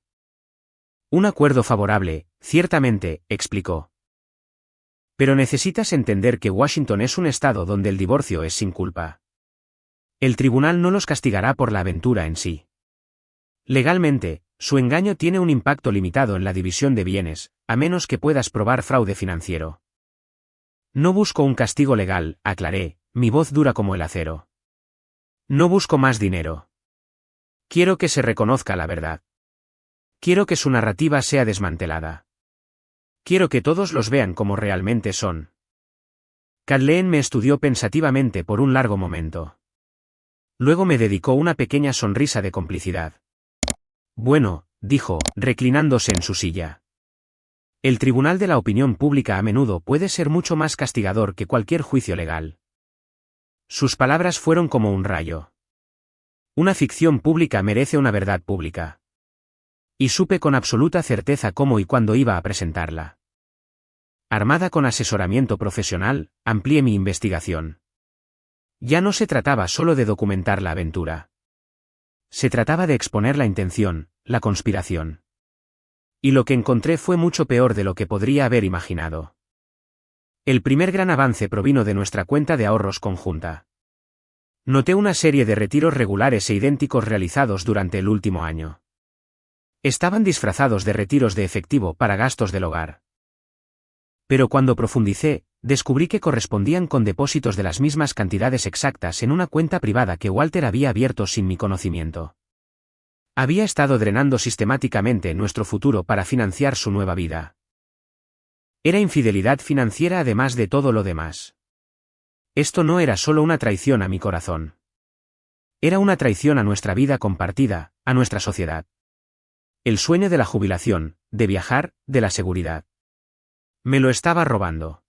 Un acuerdo favorable, ciertamente, explicó. Pero necesitas entender que Washington es un estado donde el divorcio es sin culpa. El tribunal no los castigará por la aventura en sí. Legalmente, su engaño tiene un impacto limitado en la división de bienes, a menos que puedas probar fraude financiero. No busco un castigo legal, aclaré, mi voz dura como el acero. No busco más dinero. Quiero que se reconozca la verdad. Quiero que su narrativa sea desmantelada. Quiero que todos los vean como realmente son. Kathleen me estudió pensativamente por un largo momento. Luego me dedicó una pequeña sonrisa de complicidad. Bueno, dijo, reclinándose en su silla. El tribunal de la opinión pública a menudo puede ser mucho más castigador que cualquier juicio legal. Sus palabras fueron como un rayo. Una ficción pública merece una verdad pública. Y supe con absoluta certeza cómo y cuándo iba a presentarla. Armada con asesoramiento profesional, amplié mi investigación. Ya no se trataba solo de documentar la aventura. Se trataba de exponer la intención, la conspiración. Y lo que encontré fue mucho peor de lo que podría haber imaginado. El primer gran avance provino de nuestra cuenta de ahorros conjunta. Noté una serie de retiros regulares e idénticos realizados durante el último año. Estaban disfrazados de retiros de efectivo para gastos del hogar. Pero cuando profundicé, descubrí que correspondían con depósitos de las mismas cantidades exactas en una cuenta privada que Walter había abierto sin mi conocimiento. Había estado drenando sistemáticamente nuestro futuro para financiar su nueva vida. Era infidelidad financiera además de todo lo demás. Esto no era solo una traición a mi corazón. Era una traición a nuestra vida compartida, a nuestra sociedad. El sueño de la jubilación, de viajar, de la seguridad. Me lo estaba robando.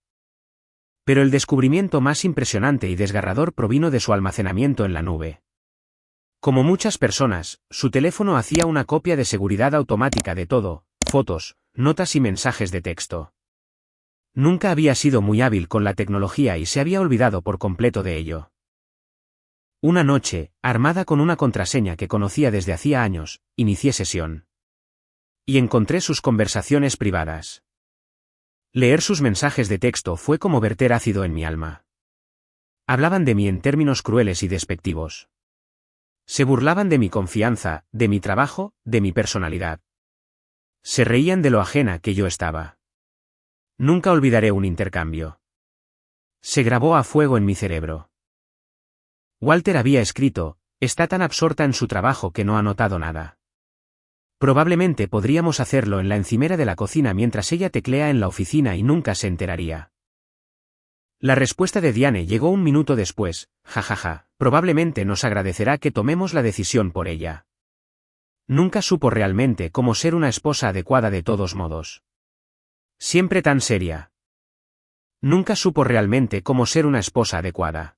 Pero el descubrimiento más impresionante y desgarrador provino de su almacenamiento en la nube. Como muchas personas, su teléfono hacía una copia de seguridad automática de todo, fotos, notas y mensajes de texto. Nunca había sido muy hábil con la tecnología y se había olvidado por completo de ello. Una noche, armada con una contraseña que conocía desde hacía años, inicié sesión. Y encontré sus conversaciones privadas. Leer sus mensajes de texto fue como verter ácido en mi alma. Hablaban de mí en términos crueles y despectivos. Se burlaban de mi confianza, de mi trabajo, de mi personalidad. Se reían de lo ajena que yo estaba. Nunca olvidaré un intercambio. Se grabó a fuego en mi cerebro. Walter había escrito, está tan absorta en su trabajo que no ha notado nada. Probablemente podríamos hacerlo en la encimera de la cocina mientras ella teclea en la oficina y nunca se enteraría. La respuesta de Diane llegó un minuto después, jajaja, probablemente nos agradecerá que tomemos la decisión por ella. Nunca supo realmente cómo ser una esposa adecuada de todos modos. Siempre tan seria. Nunca supo realmente cómo ser una esposa adecuada.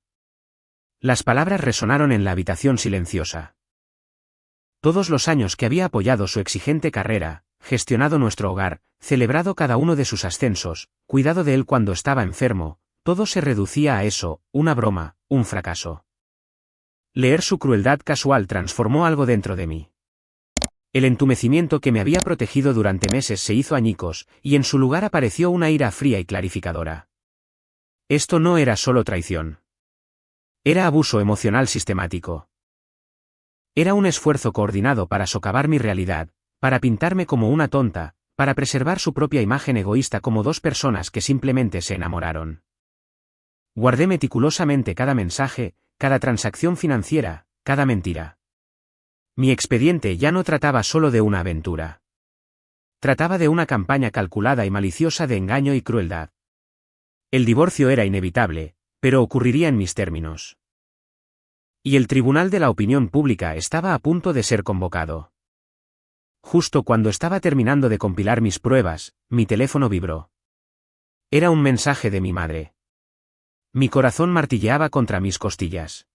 Las palabras resonaron en la habitación silenciosa. Todos los años que había apoyado su exigente carrera, gestionado nuestro hogar, celebrado cada uno de sus ascensos, cuidado de él cuando estaba enfermo, todo se reducía a eso, una broma, un fracaso. Leer su crueldad casual transformó algo dentro de mí. El entumecimiento que me había protegido durante meses se hizo añicos, y en su lugar apareció una ira fría y clarificadora. Esto no era solo traición. Era abuso emocional sistemático. Era un esfuerzo coordinado para socavar mi realidad, para pintarme como una tonta, para preservar su propia imagen egoísta como dos personas que simplemente se enamoraron. Guardé meticulosamente cada mensaje, cada transacción financiera, cada mentira. Mi expediente ya no trataba solo de una aventura. Trataba de una campaña calculada y maliciosa de engaño y crueldad. El divorcio era inevitable, pero ocurriría en mis términos. Y el tribunal de la opinión pública estaba a punto de ser convocado. Justo cuando estaba terminando de compilar mis pruebas, mi teléfono vibró. Era un mensaje de mi madre. Mi corazón martilleaba contra mis costillas.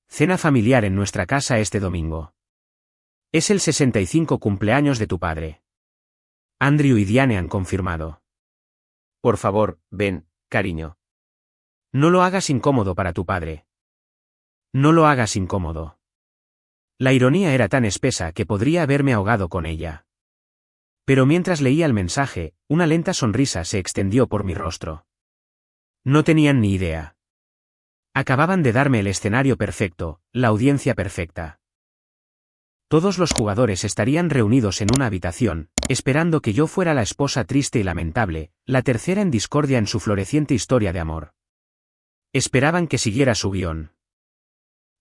Cena familiar en nuestra casa este domingo. Es el 65 cumpleaños de tu padre. Andrew y Diane han confirmado. Por favor, ven, cariño. No lo hagas incómodo para tu padre. No lo hagas incómodo. La ironía era tan espesa que podría haberme ahogado con ella. Pero mientras leía el mensaje, una lenta sonrisa se extendió por mi rostro. No tenían ni idea. Acababan de darme el escenario perfecto, la audiencia perfecta. Todos los jugadores estarían reunidos en una habitación, esperando que yo fuera la esposa triste y lamentable, la tercera en discordia en su floreciente historia de amor. Esperaban que siguiera su guión.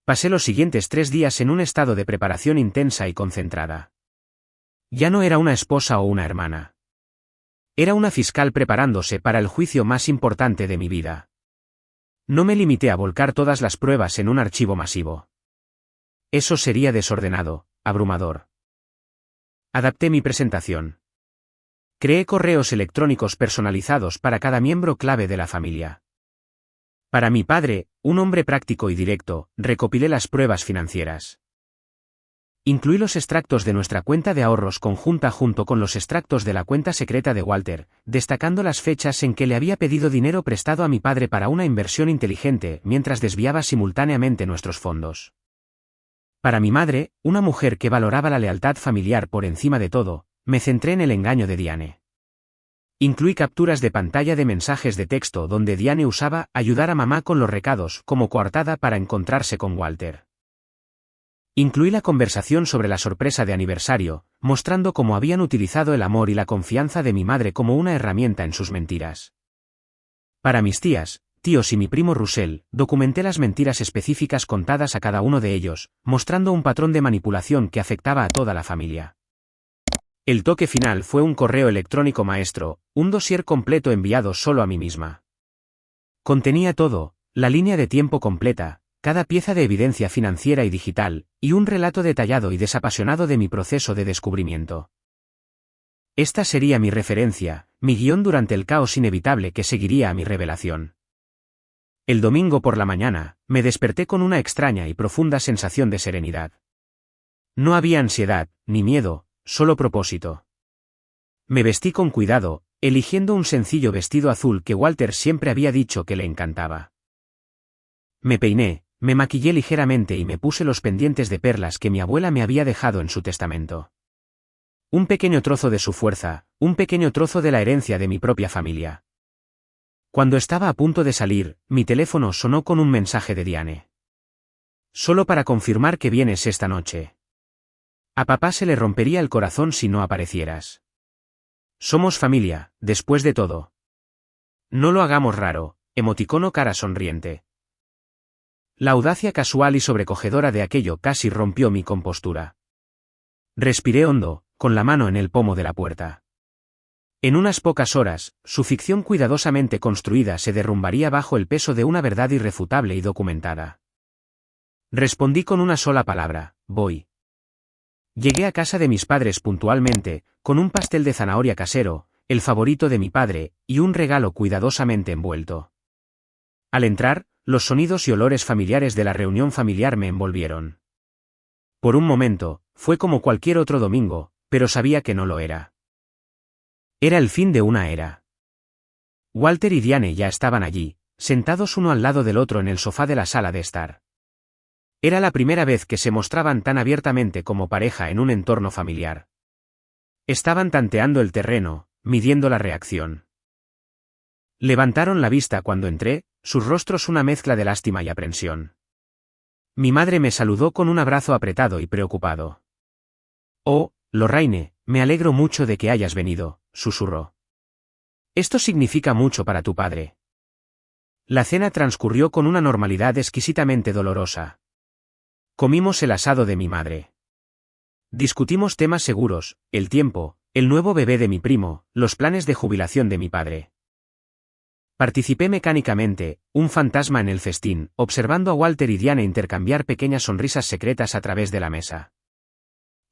Pasé los siguientes 3 días en un estado de preparación intensa y concentrada. Ya no era una esposa o una hermana. Era una fiscal preparándose para el juicio más importante de mi vida. No me limité a volcar todas las pruebas en un archivo masivo. Eso sería desordenado, abrumador. Adapté mi presentación. Creé correos electrónicos personalizados para cada miembro clave de la familia. Para mi padre, un hombre práctico y directo, recopilé las pruebas financieras. Incluí los extractos de nuestra cuenta de ahorros conjunta junto con los extractos de la cuenta secreta de Walter, destacando las fechas en que le había pedido dinero prestado a mi padre para una inversión inteligente mientras desviaba simultáneamente nuestros fondos. Para mi madre, una mujer que valoraba la lealtad familiar por encima de todo, me centré en el engaño de Diane. Incluí capturas de pantalla de mensajes de texto donde Diane usaba ayudar a mamá con los recados como coartada para encontrarse con Walter. Incluí la conversación sobre la sorpresa de aniversario, mostrando cómo habían utilizado el amor y la confianza de mi madre como una herramienta en sus mentiras. Para mis tías, tíos y mi primo Russell, documenté las mentiras específicas contadas a cada uno de ellos, mostrando un patrón de manipulación que afectaba a toda la familia. El toque final fue un correo electrónico maestro, un dossier completo enviado solo a mí misma. Contenía todo, la línea de tiempo completa, cada pieza de evidencia financiera y digital, y un relato detallado y desapasionado de mi proceso de descubrimiento. Esta sería mi referencia, mi guión durante el caos inevitable que seguiría a mi revelación. El domingo por la mañana, me desperté con una extraña y profunda sensación de serenidad. No había ansiedad, ni miedo, solo propósito. Me vestí con cuidado, eligiendo un sencillo vestido azul que Walter siempre había dicho que le encantaba. Me peiné, me maquillé ligeramente y me puse los pendientes de perlas que mi abuela me había dejado en su testamento. Un pequeño trozo de su fuerza, un pequeño trozo de la herencia de mi propia familia. Cuando estaba a punto de salir, mi teléfono sonó con un mensaje de Diane. Solo para confirmar que vienes esta noche. A papá se le rompería el corazón si no aparecieras. Somos familia, después de todo. No lo hagamos raro, emoticono cara sonriente. La audacia casual y sobrecogedora de aquello casi rompió mi compostura. Respiré hondo, con la mano en el pomo de la puerta. En unas pocas horas, su ficción cuidadosamente construida se derrumbaría bajo el peso de una verdad irrefutable y documentada. Respondí con una sola palabra: voy. Llegué a casa de mis padres puntualmente, con un pastel de zanahoria casero, el favorito de mi padre, y un regalo cuidadosamente envuelto. Al entrar, los sonidos y olores familiares de la reunión familiar me envolvieron. Por un momento, fue como cualquier otro domingo, pero sabía que no lo era. Era el fin de una era. Walter y Diane ya estaban allí, sentados uno al lado del otro en el sofá de la sala de estar. Era la primera vez que se mostraban tan abiertamente como pareja en un entorno familiar. Estaban tanteando el terreno, midiendo la reacción. Levantaron la vista cuando entré, sus rostros una mezcla de lástima y aprensión. Mi madre me saludó con un abrazo apretado y preocupado. «Oh, Lorraine, me alegro mucho de que hayas venido», susurró. «Esto significa mucho para tu padre». La cena transcurrió con una normalidad exquisitamente dolorosa. Comimos el asado de mi madre. Discutimos temas seguros, el tiempo, el nuevo bebé de mi primo, los planes de jubilación de mi padre. Participé mecánicamente, un fantasma en el festín, observando a Walter y Diane intercambiar pequeñas sonrisas secretas a través de la mesa.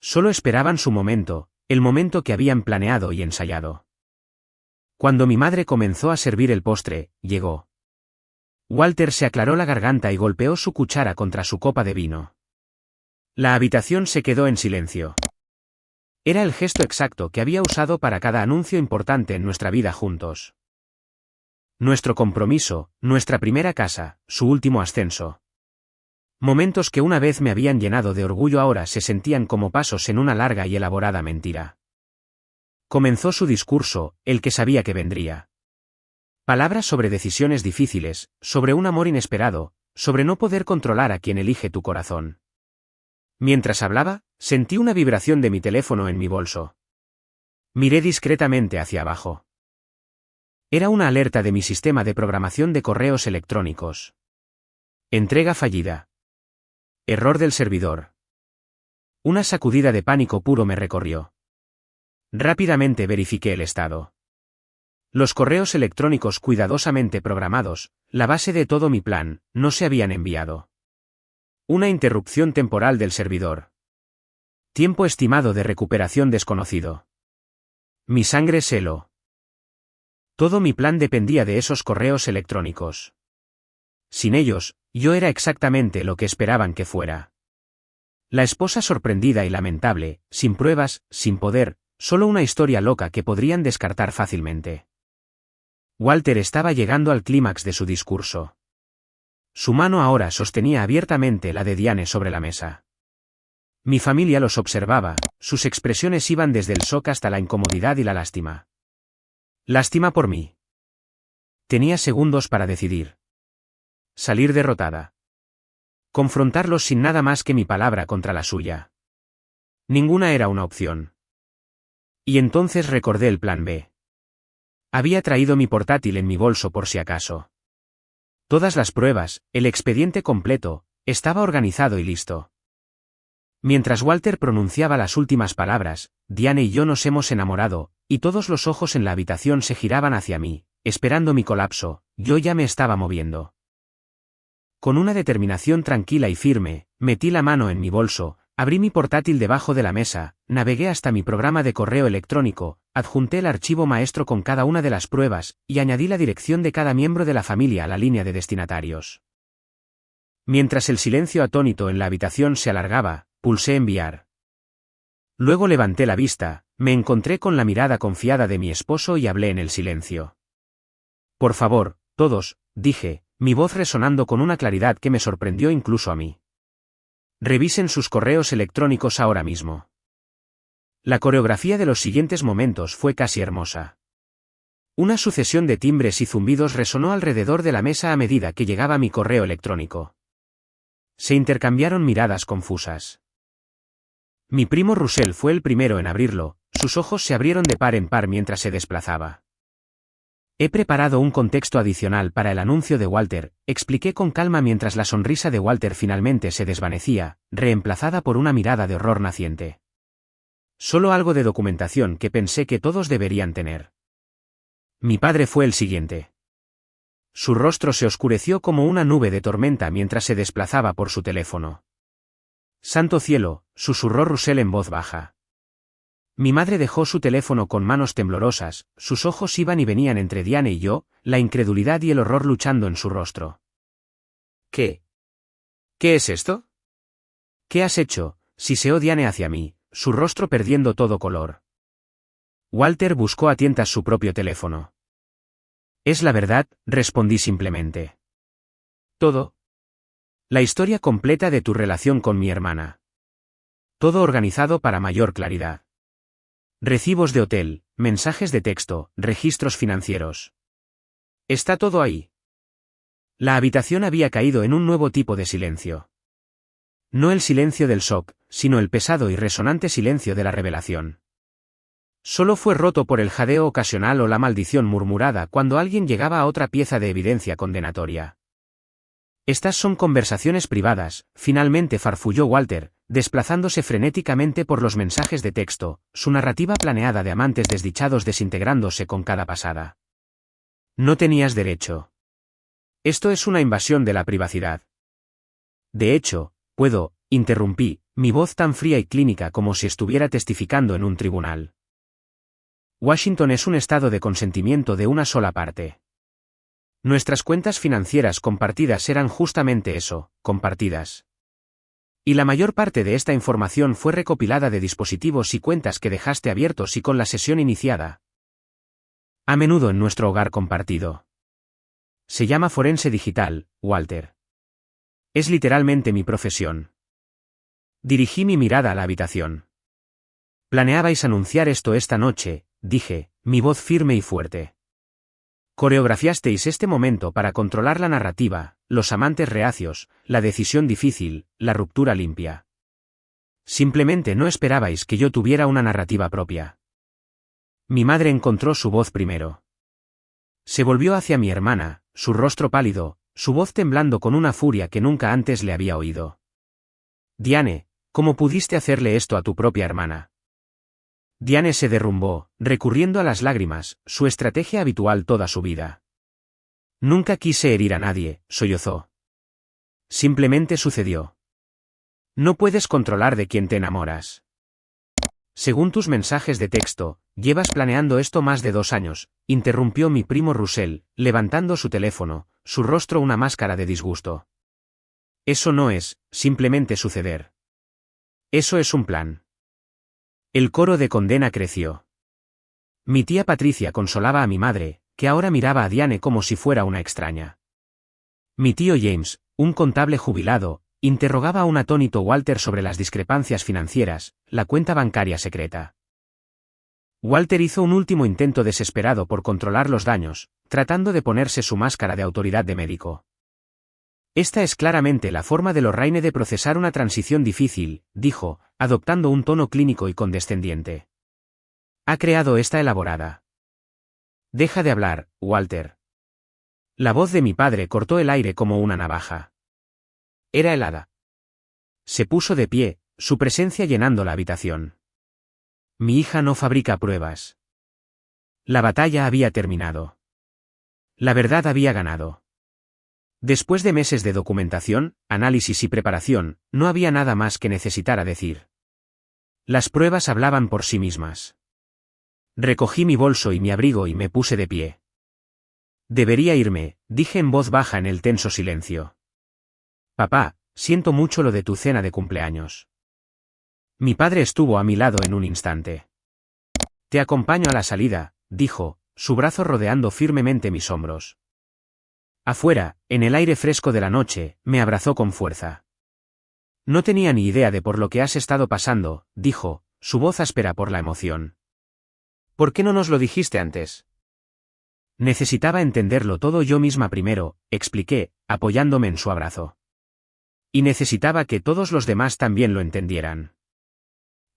Solo esperaban su momento, el momento que habían planeado y ensayado. Cuando mi madre comenzó a servir el postre, llegó. Walter se aclaró la garganta y golpeó su cuchara contra su copa de vino. La habitación se quedó en silencio. Era el gesto exacto que había usado para cada anuncio importante en nuestra vida juntos. Nuestro compromiso, nuestra primera casa, su último ascenso. Momentos que una vez me habían llenado de orgullo ahora se sentían como pasos en una larga y elaborada mentira. Comenzó su discurso, el que sabía que vendría. Palabras sobre decisiones difíciles, sobre un amor inesperado, sobre no poder controlar a quien elige tu corazón. Mientras hablaba, sentí una vibración de mi teléfono en mi bolso. Miré discretamente hacia abajo. Era una alerta de mi sistema de programación de correos electrónicos. Entrega fallida. Error del servidor. Una sacudida de pánico puro me recorrió. Rápidamente verifiqué el estado. Los correos electrónicos cuidadosamente programados, la base de todo mi plan, no se habían enviado. Una interrupción temporal del servidor. Tiempo estimado de recuperación desconocido. Mi sangre se heló. Todo mi plan dependía de esos correos electrónicos. Sin ellos, yo era exactamente lo que esperaban que fuera. La esposa sorprendida y lamentable, sin pruebas, sin poder, solo una historia loca que podrían descartar fácilmente. Walter estaba llegando al clímax de su discurso. Su mano ahora sostenía abiertamente la de Diane sobre la mesa. Mi familia los observaba, sus expresiones iban desde el shock hasta la incomodidad y la lástima. Lástima por mí. Tenía segundos para decidir. Salir derrotada. Confrontarlos sin nada más que mi palabra contra la suya. Ninguna era una opción. Y entonces recordé el plan B. Había traído mi portátil en mi bolso por si acaso. Todas las pruebas, el expediente completo, estaba organizado y listo. Mientras Walter pronunciaba las últimas palabras, Diane y yo nos hemos enamorado, y todos los ojos en la habitación se giraban hacia mí, esperando mi colapso. Yo ya me estaba moviendo. Con una determinación tranquila y firme, metí la mano en mi bolso, abrí mi portátil debajo de la mesa, navegué hasta mi programa de correo electrónico, adjunté el archivo maestro con cada una de las pruebas, y añadí la dirección de cada miembro de la familia a la línea de destinatarios. Mientras el silencio atónito en la habitación se alargaba, pulsé enviar. Luego levanté la vista, me encontré con la mirada confiada de mi esposo y hablé en el silencio. Por favor, todos, dije, mi voz resonando con una claridad que me sorprendió incluso a mí. Revisen sus correos electrónicos ahora mismo. La coreografía de los siguientes momentos fue casi hermosa. Una sucesión de timbres y zumbidos resonó alrededor de la mesa a medida que llegaba mi correo electrónico. Se intercambiaron miradas confusas. Mi primo Russell fue el primero en abrirlo, sus ojos se abrieron de par en par mientras se desplazaba. He preparado un contexto adicional para el anuncio de Walter, expliqué con calma mientras la sonrisa de Walter finalmente se desvanecía, reemplazada por una mirada de horror naciente. Solo algo de documentación que pensé que todos deberían tener. Mi padre fue el siguiente. Su rostro se oscureció como una nube de tormenta mientras se desplazaba por su teléfono. Santo cielo, susurró Russell en voz baja. Mi madre dejó su teléfono con manos temblorosas, sus ojos iban y venían entre Diane y yo, la incredulidad y el horror luchando en su rostro. ¿Qué? ¿Qué es esto? ¿Qué has hecho?, siseó Diane hacia mí, su rostro perdiendo todo color. Walter buscó a tientas su propio teléfono. Es la verdad, respondí simplemente. Todo. La historia completa de tu relación con mi hermana. Todo organizado para mayor claridad. Recibos de hotel, mensajes de texto, registros financieros. Está todo ahí. La habitación había caído en un nuevo tipo de silencio. No el silencio del shock, sino el pesado y resonante silencio de la revelación. Solo fue roto por el jadeo ocasional o la maldición murmurada cuando alguien llegaba a otra pieza de evidencia condenatoria. Estas son conversaciones privadas, finalmente farfulló Walter, desplazándose frenéticamente por los mensajes de texto, su narrativa planeada de amantes desdichados desintegrándose con cada pasada. No tenías derecho. Esto es una invasión de la privacidad. De hecho, interrumpí, mi voz tan fría y clínica como si estuviera testificando en un tribunal. Washington es un estado de consentimiento de una sola parte. Nuestras cuentas financieras compartidas eran justamente eso, compartidas. Y la mayor parte de esta información fue recopilada de dispositivos y cuentas que dejaste abiertos y con la sesión iniciada. A menudo en nuestro hogar compartido. Se llama forense digital, Walter. Es literalmente mi profesión. Dirigí mi mirada a la habitación. Planeabais anunciar esto esta noche, dije, mi voz firme y fuerte. Coreografiasteis este momento para controlar la narrativa, los amantes reacios, la decisión difícil, la ruptura limpia. Simplemente no esperabais que yo tuviera una narrativa propia. Mi madre encontró su voz primero. Se volvió hacia mi hermana, su rostro pálido, su voz temblando con una furia que nunca antes le había oído. Diane, ¿cómo pudiste hacerle esto a tu propia hermana? Diane se derrumbó, recurriendo a las lágrimas, su estrategia habitual toda su vida. Nunca quise herir a nadie, sollozó. Simplemente sucedió. No puedes controlar de quién te enamoras. Según tus mensajes de texto, llevas planeando esto más de 2 años, interrumpió mi primo Russell, levantando su teléfono, su rostro una máscara de disgusto. Eso no es, simplemente suceder. Eso es un plan. El coro de condena creció. Mi tía Patricia consolaba a mi madre, que ahora miraba a Diane como si fuera una extraña. Mi tío James, un contable jubilado, interrogaba a un atónito Walter sobre las discrepancias financieras, la cuenta bancaria secreta. Walter hizo un último intento desesperado por controlar los daños, tratando de ponerse su máscara de autoridad de médico. Esta es claramente la forma de Lorraine de procesar una transición difícil, dijo, adoptando un tono clínico y condescendiente. Ha creado esta elaborada Deja de hablar, Walter. La voz de mi padre cortó el aire como una navaja. Era helada. Se puso de pie, su presencia llenando la habitación. Mi hija no fabrica pruebas. La batalla había terminado. La verdad había ganado. Después de meses de documentación, análisis y preparación, no había nada más que necesitara decir. Las pruebas hablaban por sí mismas. Recogí mi bolso y mi abrigo y me puse de pie. Debería irme, dije en voz baja en el tenso silencio. Papá, siento mucho lo de tu cena de cumpleaños. Mi padre estuvo a mi lado en un instante. Te acompaño a la salida, dijo, su brazo rodeando firmemente mis hombros. Afuera, en el aire fresco de la noche, me abrazó con fuerza. No tenía ni idea de por lo que has estado pasando, dijo, su voz áspera por la emoción. ¿Por qué no nos lo dijiste antes? Necesitaba entenderlo todo yo misma primero, expliqué, apoyándome en su abrazo. Y necesitaba que todos los demás también lo entendieran.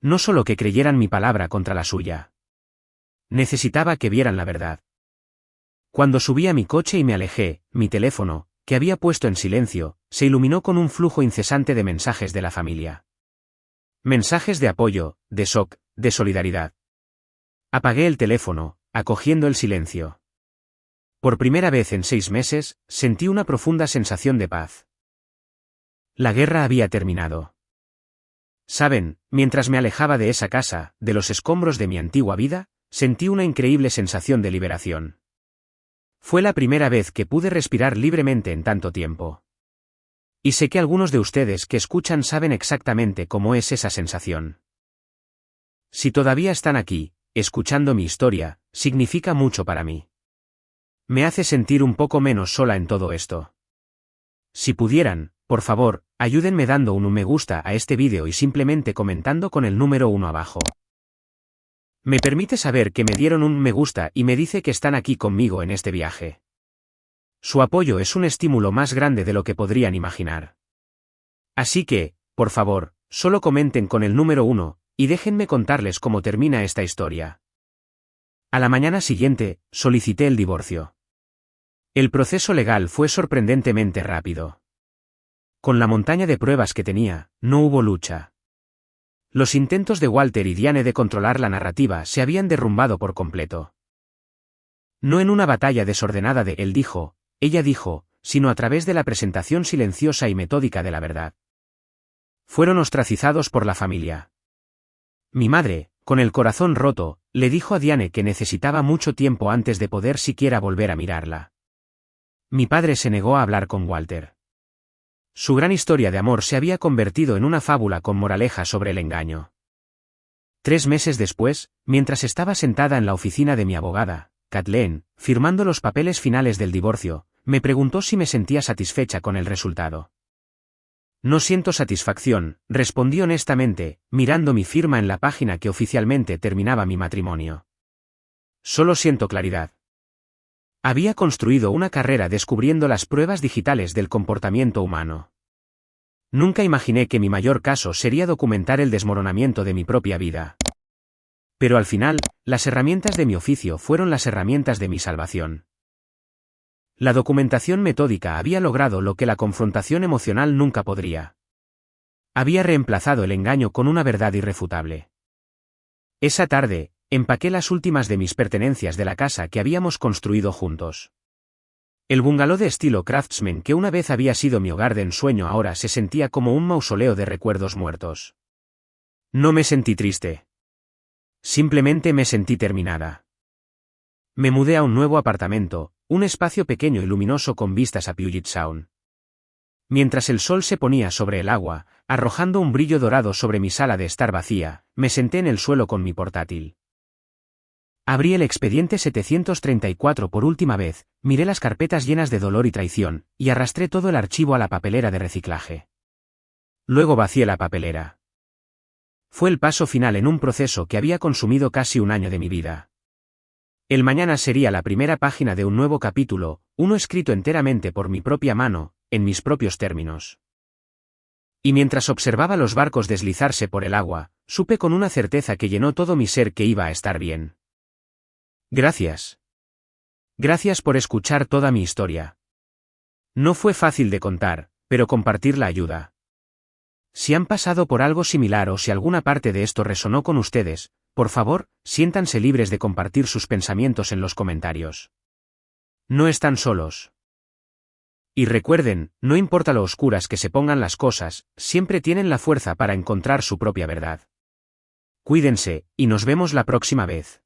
No solo que creyeran mi palabra contra la suya. Necesitaba que vieran la verdad. Cuando subí a mi coche y me alejé, mi teléfono, que había puesto en silencio, se iluminó con un flujo incesante de mensajes de la familia. Mensajes de apoyo, de shock, de solidaridad. Apagué el teléfono, acogiendo el silencio. Por primera vez en 6 meses, sentí una profunda sensación de paz. La guerra había terminado. Saben, mientras me alejaba de esa casa, de los escombros de mi antigua vida, sentí una increíble sensación de liberación. Fue la primera vez que pude respirar libremente en tanto tiempo. Y sé que algunos de ustedes que escuchan saben exactamente cómo es esa sensación. Si todavía están aquí, escuchando mi historia, significa mucho para mí. Me hace sentir un poco menos sola en todo esto. Si pudieran, por favor, ayúdenme dando un me gusta a este vídeo y simplemente comentando con el número 1 abajo. Me permite saber que me dieron un me gusta y me dice que están aquí conmigo en este viaje. Su apoyo es un estímulo más grande de lo que podrían imaginar. Así que, por favor, solo comenten con el número 1, y déjenme contarles cómo termina esta historia. A la mañana siguiente, solicité el divorcio. El proceso legal fue sorprendentemente rápido. Con la montaña de pruebas que tenía, no hubo lucha. Los intentos de Walter y Diane de controlar la narrativa se habían derrumbado por completo. No en una batalla desordenada de él dijo, ella dijo, sino a través de la presentación silenciosa y metódica de la verdad. Fueron ostracizados por la familia. Mi madre, con el corazón roto, le dijo a Diane que necesitaba mucho tiempo antes de poder siquiera volver a mirarla. Mi padre se negó a hablar con Walter. Su gran historia de amor se había convertido en una fábula con moraleja sobre el engaño. 3 meses después, mientras estaba sentada en la oficina de mi abogada, Kathleen, firmando los papeles finales del divorcio, me preguntó si me sentía satisfecha con el resultado. No siento satisfacción, respondí honestamente, mirando mi firma en la página que oficialmente terminaba mi matrimonio. Solo siento claridad. Había construido una carrera descubriendo las pruebas digitales del comportamiento humano. Nunca imaginé que mi mayor caso sería documentar el desmoronamiento de mi propia vida. Pero al final, las herramientas de mi oficio fueron las herramientas de mi salvación. La documentación metódica había logrado lo que la confrontación emocional nunca podría. Había reemplazado el engaño con una verdad irrefutable. Esa tarde, empaqué las últimas de mis pertenencias de la casa que habíamos construido juntos. El bungalow de estilo craftsman que una vez había sido mi hogar de ensueño ahora se sentía como un mausoleo de recuerdos muertos. No me sentí triste. Simplemente me sentí terminada. Me mudé a un nuevo apartamento, un espacio pequeño y luminoso con vistas a Puget Sound. Mientras el sol se ponía sobre el agua, arrojando un brillo dorado sobre mi sala de estar vacía, me senté en el suelo con mi portátil. Abrí el expediente 734 por última vez, miré las carpetas llenas de dolor y traición, y arrastré todo el archivo a la papelera de reciclaje. Luego vacié la papelera. Fue el paso final en un proceso que había consumido casi un año de mi vida. El mañana sería la primera página de un nuevo capítulo, uno escrito enteramente por mi propia mano, en mis propios términos. Y mientras observaba los barcos deslizarse por el agua, supe con una certeza que llenó todo mi ser que iba a estar bien. Gracias. Gracias por escuchar toda mi historia. No fue fácil de contar, pero compartir la ayuda. Si han pasado por algo similar o si alguna parte de esto resonó con ustedes, por favor, siéntanse libres de compartir sus pensamientos en los comentarios. No están solos. Y recuerden, no importa lo oscuras que se pongan las cosas, siempre tienen la fuerza para encontrar su propia verdad. Cuídense, y nos vemos la próxima vez.